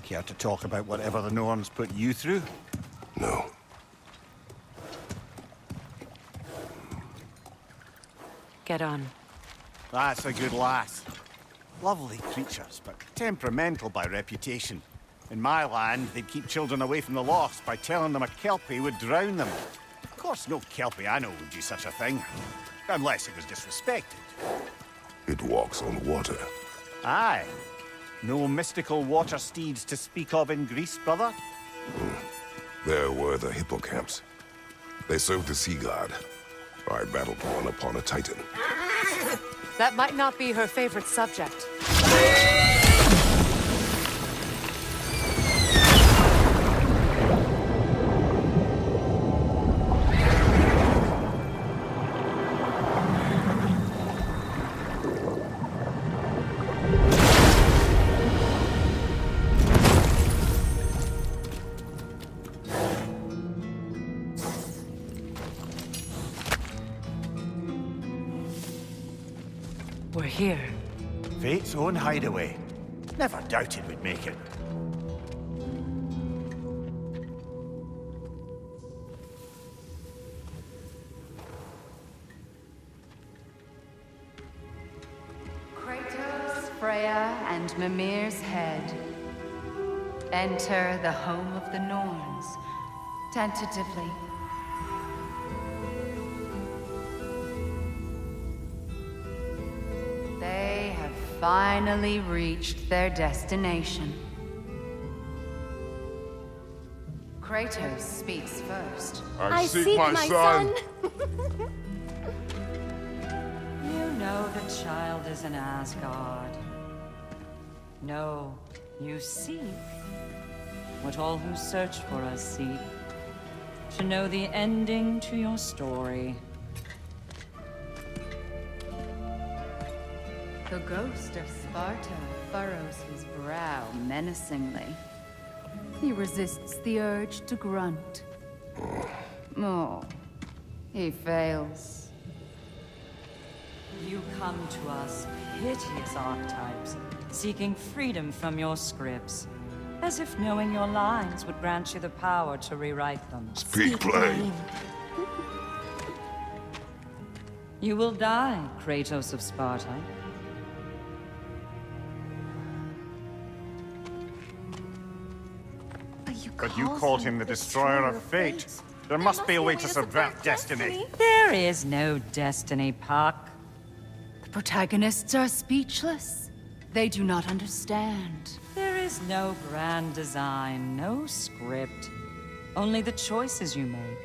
Care to talk about whatever the Norns put you through? No. Get on. That's a good lass. Lovely creatures, but temperamental by reputation. In my land, they'd keep children away from the lost by telling them a Kelpie would drown them. Of course, no Kelpie I know would do such a thing. Unless it was disrespected. It walks on water. Aye. No mystical water steeds to speak of in Greece, brother? There were the hippocamps. They served the sea god. I battled one upon a titan. That might not be her favorite subject. We're here. Fate's own hideaway. Never doubted we'd make it. Kratos, Freya, and Mimir's head. Enter the home of the Norns, tentatively. They have finally reached their destination. Kratos speaks first. I seek my son. You know the child is in Asgard. No, you seek what all who search for us seek. To know the ending to your story. The ghost of Sparta furrows his brow menacingly. He resists the urge to grunt. Oh, he fails. You come to us, piteous archetypes, seeking freedom from your scripts. As if knowing your lines would grant you the power to rewrite them. Speak plain. You will die, Kratos of Sparta. But you called him the Destroyer of Fate. There must be a way to subvert destiny. There is no destiny, Puck. The protagonists are speechless. They do not understand. There is no grand design, no script. Only the choices you make.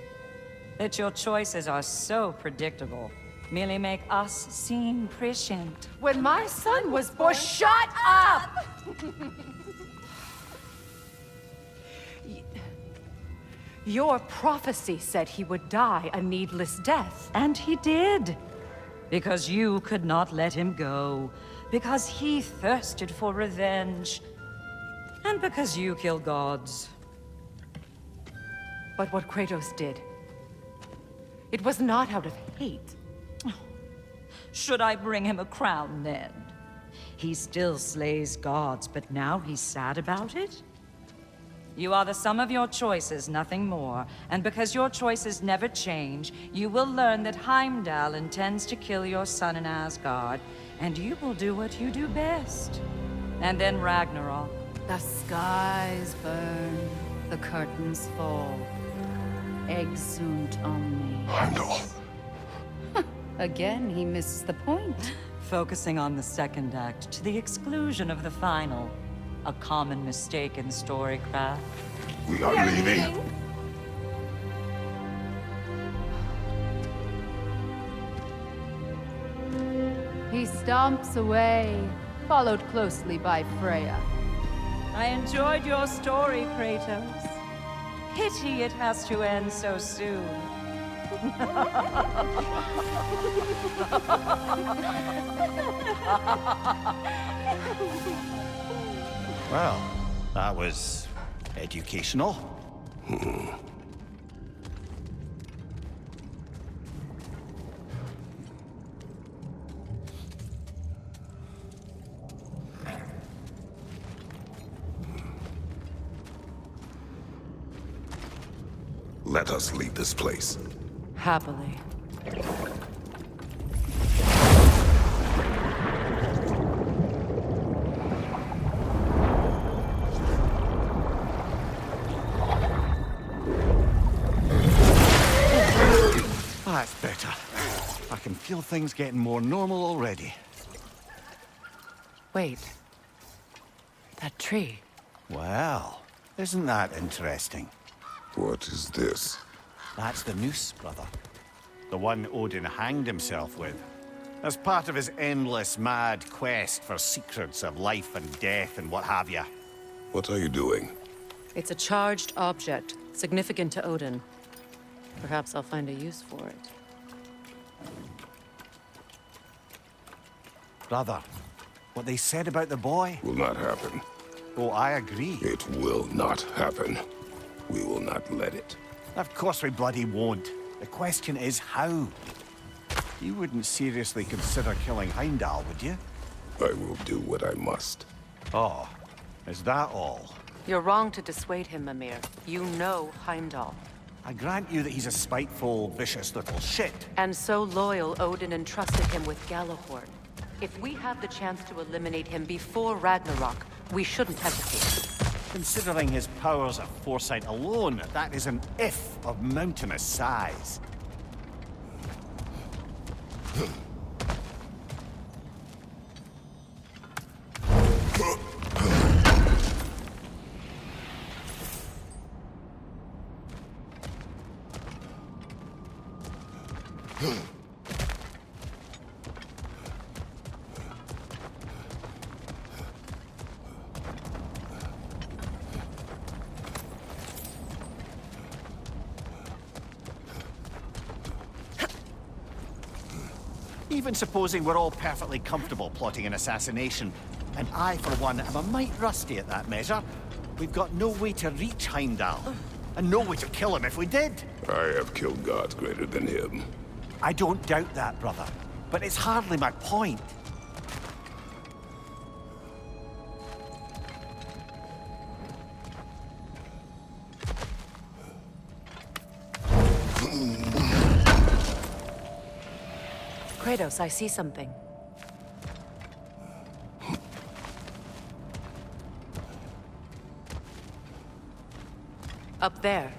That your choices are so predictable merely make us seem prescient. When my son was born, shut up! Your prophecy said he would die a needless death. And he did. Because you could not let him go. Because he thirsted for revenge. And because you kill gods. But what Kratos did, it was not out of hate. Should I bring him a crown then? He still slays gods, but now he's sad about it? You are the sum of your choices, nothing more. And because your choices never change, you will learn that Heimdall intends to kill your son in Asgard, and you will do what you do best. And then Ragnarok. The skies burn, the curtains fall. Exunt omni. Heimdall. Again, he misses the point. Focusing on the second act to the exclusion of the final. A common mistake in storycraft. We are leaving. He stomps away, followed closely by Freya. I enjoyed your story, Kratos. Pity it has to end so soon. Well, that was educational. Let us leave this place. Happily. That's better. I can feel things getting more normal already. Wait. That tree. Well, isn't that interesting? What is this? That's the noose, brother. The one Odin hanged himself with. As part of his endless, mad quest for secrets of life and death and what have you. What are you doing? It's a charged object, significant to Odin. Perhaps I'll find a use for it. Brother, what they said about the boy? Will not happen. Oh, I agree. It will not happen. We will not let it. Of course we bloody won't. The question is how. You wouldn't seriously consider killing Heimdall, would you? I will do what I must. Oh, is that all? You're wrong to dissuade him, Mimir. You know Heimdall. I grant you that he's a spiteful, vicious little shit. And so loyal, Odin entrusted him with Galahorn. If we have the chance to eliminate him before Ragnarok, we shouldn't hesitate. Considering his powers of foresight alone, that is an if of mountainous size. Even supposing we're all perfectly comfortable plotting an assassination, and I, for one, am a mite rusty at that measure, we've got no way to reach Heimdall, and no way to kill him if we did. I have killed gods greater than him. I don't doubt that, brother, but it's hardly my point. Kratos, I see something. Up there.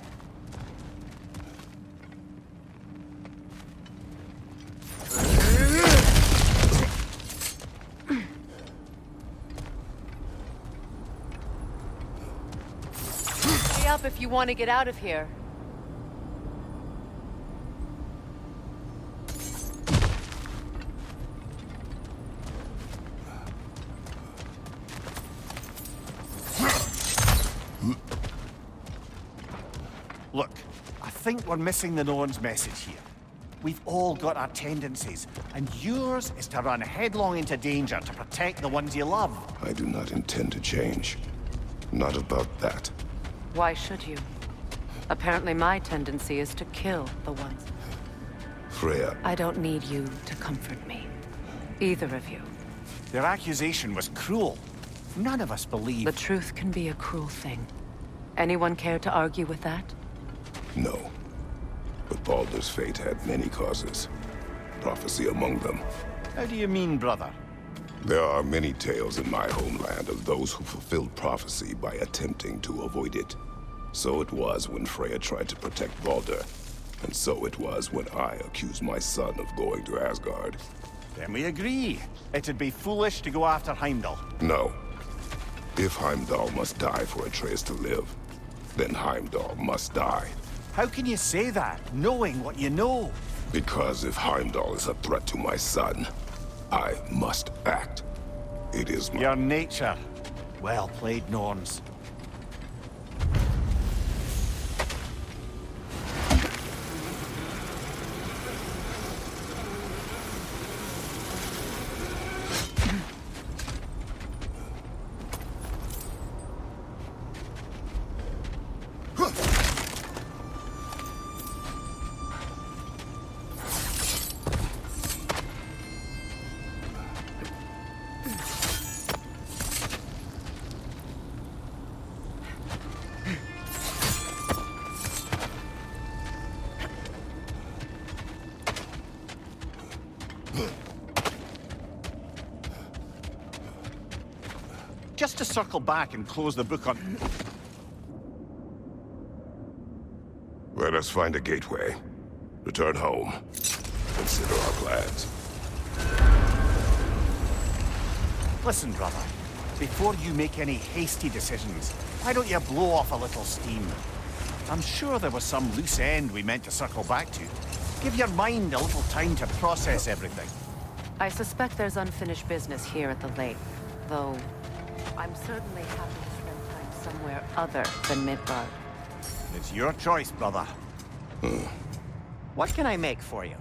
Hurry up if you want to get out of here. Look, I think we're missing the Norn's message here. We've all got our tendencies, and yours is to run headlong into danger to protect the ones you love. I do not intend to change. Not about that. Why should you? Apparently my tendency is to kill the ones. Freya. I don't need you to comfort me. Either of you. Their accusation was cruel. None of us believe... The truth can be a cruel thing. Anyone care to argue with that? No. But Baldur's fate had many causes. Prophecy among them. How do you mean, brother? There are many tales in my homeland of those who fulfilled prophecy by attempting to avoid it. So it was when Freya tried to protect Baldur. And so it was when I accused my son of going to Asgard. Then we agree. It'd be foolish to go after Heimdall. No. If Heimdall must die for Atreus to live, then Heimdall must die. How can you say that, knowing what you know? Because if Heimdall is a threat to my son, I must act. It is my... Your nature. Well played, Norns. Just to circle back and close the book on... Let us find a gateway. Return home. Consider our plans. Listen, brother. Before you make any hasty decisions, why don't you blow off a little steam? I'm sure there was some loose end we meant to circle back to. Give your mind a little time to process everything. I suspect there's unfinished business here at the lake, though I'm certainly happy to spend time somewhere other than Midgard. It's your choice, brother. What can I make for you?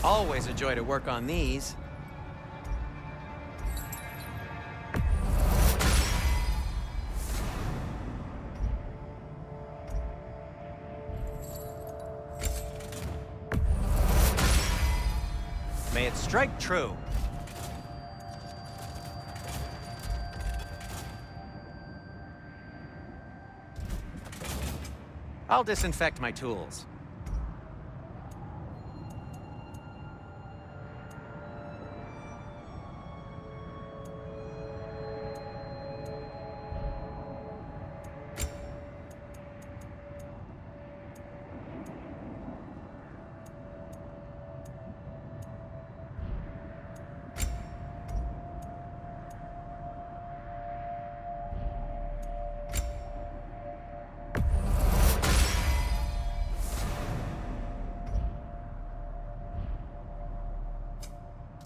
Always a joy to work on these. May it strike true. I'll disinfect my tools.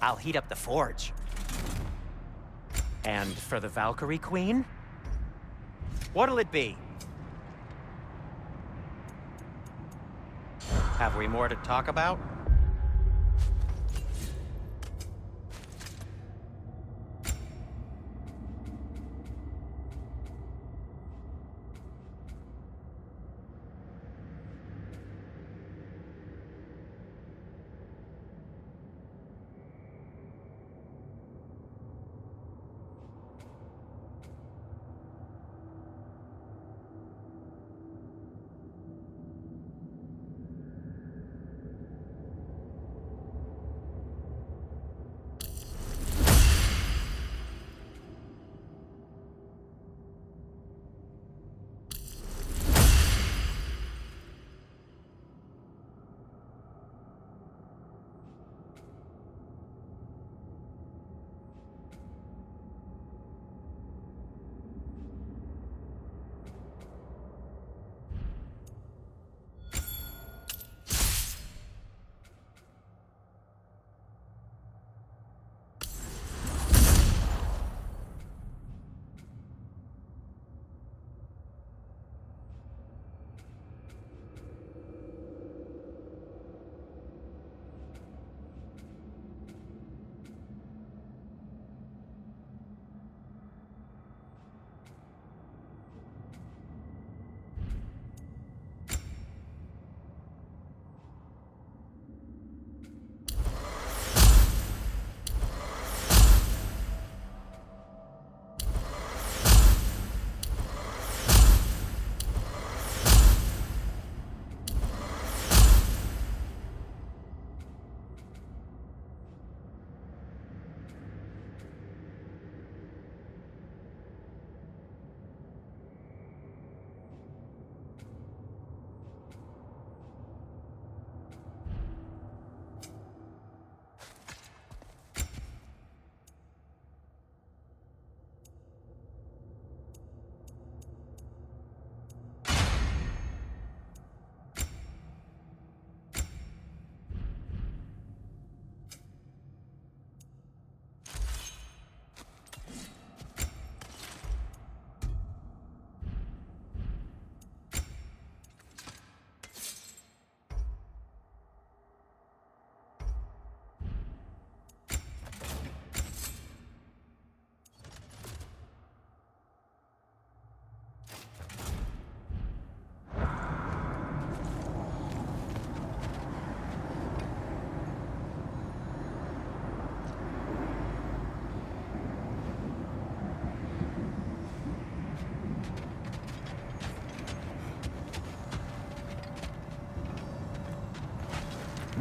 I'll heat up the forge. And for the Valkyrie Queen? What'll it be? Have we more to talk about?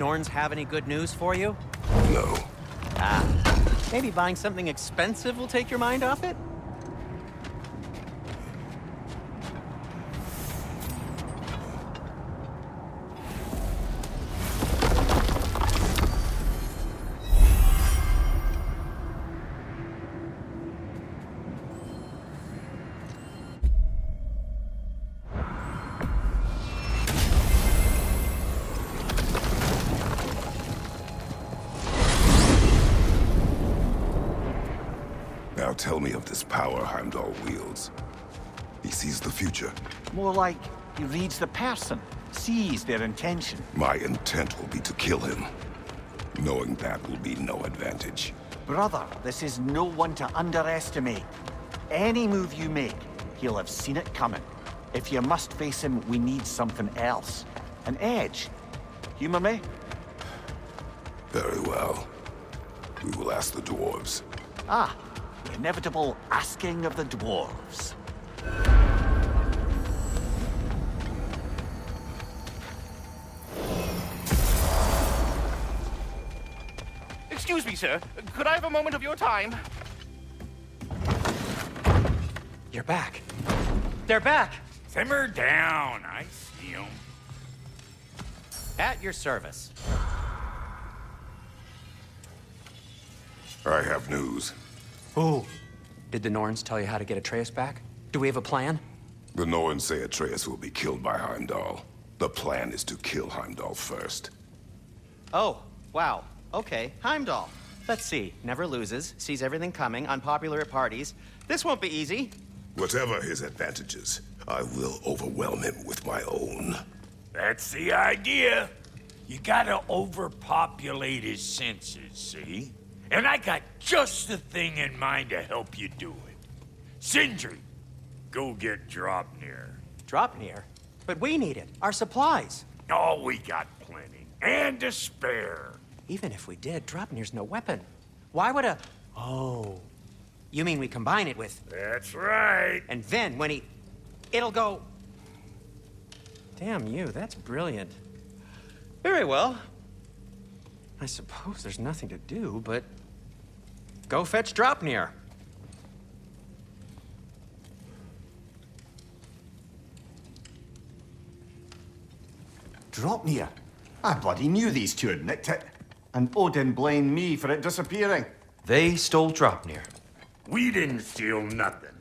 Norns have any good news for you? No. Ah, maybe buying something expensive will take your mind off it? Now tell me of this power Heimdall wields. He sees the future. More like he reads the person, sees their intention. My intent will be to kill him. Knowing that will be no advantage. Brother, this is no one to underestimate. Any move you make, he'll have seen it coming. If you must face him, we need something else. An edge. Humor me? Very well. We will ask the dwarves. Ah, the inevitable asking of the dwarves. Excuse me, sir. Could I have a moment of your time? You're back. They're back! Simmer down. I see 'em. At your service. I have news. Ooh. Did the Norns tell you how to get Atreus back? Do we have a plan? The Norns say Atreus will be killed by Heimdall. The plan is to kill Heimdall first. Oh, wow. Okay, Heimdall. Let's see. Never loses, sees everything coming, unpopular at parties. This won't be easy. Whatever his advantages, I will overwhelm him with my own. That's the idea. You gotta overpopulate his senses, see? And I got just the thing in mind to help you do it. Sindri, go get Draupnir. Draupnir? But we need it. Our supplies. Oh, we got plenty. And to spare. Even if we did, Draupnir's no weapon. Why would a... Oh. You mean we combine it with... That's right. And then when he... It'll go... Damn you, that's brilliant. Very well. I suppose there's nothing to do, but... Go fetch Draupnir. Draupnir? I bloody knew these two had nicked it. And Odin blamed me for it disappearing. They stole Draupnir. We didn't steal nothing.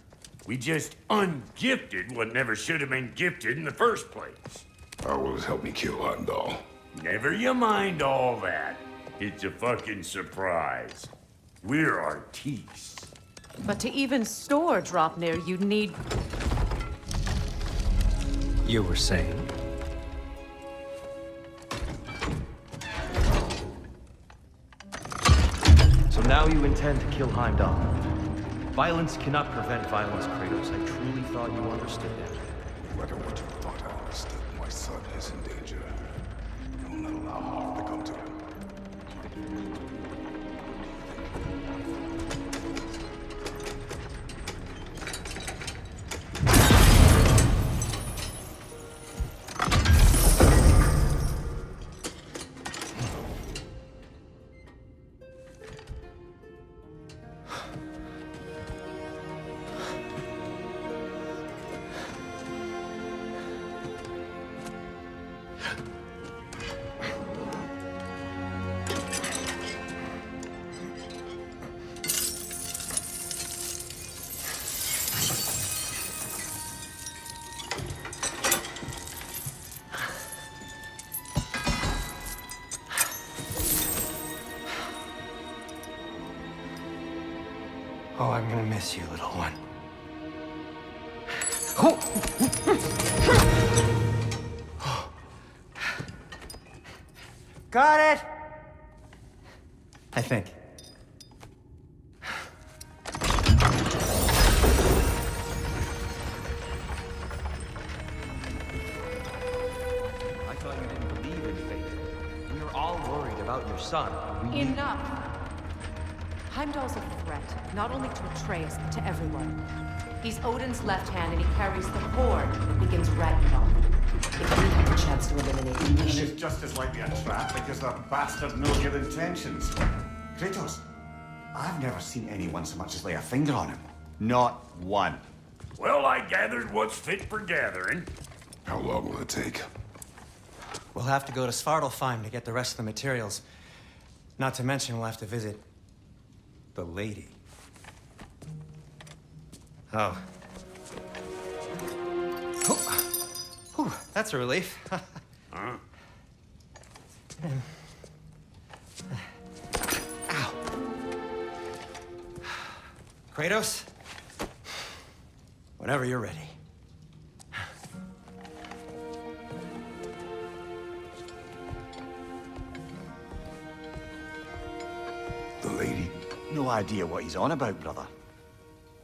We just ungifted what never should have been gifted in the first place. How will it help me kill Heimdall? Never you mind all that. It's a fucking surprise. We're artistes. But to even store Draupnir, you'd need... You were saying? So now you intend to kill Heimdall. Violence cannot prevent violence, Kratos. I truly thought you understood that. No matter what you thought I understood, my son is in danger. I will not allow harm to come to him. Oh, I'm gonna miss you, little one. Got it! I think. I thought you didn't believe in fate. We were all worried about your son. Enough! Heimdall's a threat, not only to Atreus, but to everyone. He's Odin's left hand, and he carries the horde that begins Ragnarok. If we had the chance to eliminate the mission. It's just as likely a trap because the bastard knows your intentions. Kratos, I've never seen anyone so much as lay a finger on him. Not one. Well, I gathered what's fit for gathering. How long will it take? We'll have to go to Svartalfheim to get the rest of the materials. Not to mention we'll have to visit the lady. Oh. Whew, that's a relief. Huh? Ow. Kratos? Whenever you're ready. The lady? No idea what he's on about, brother.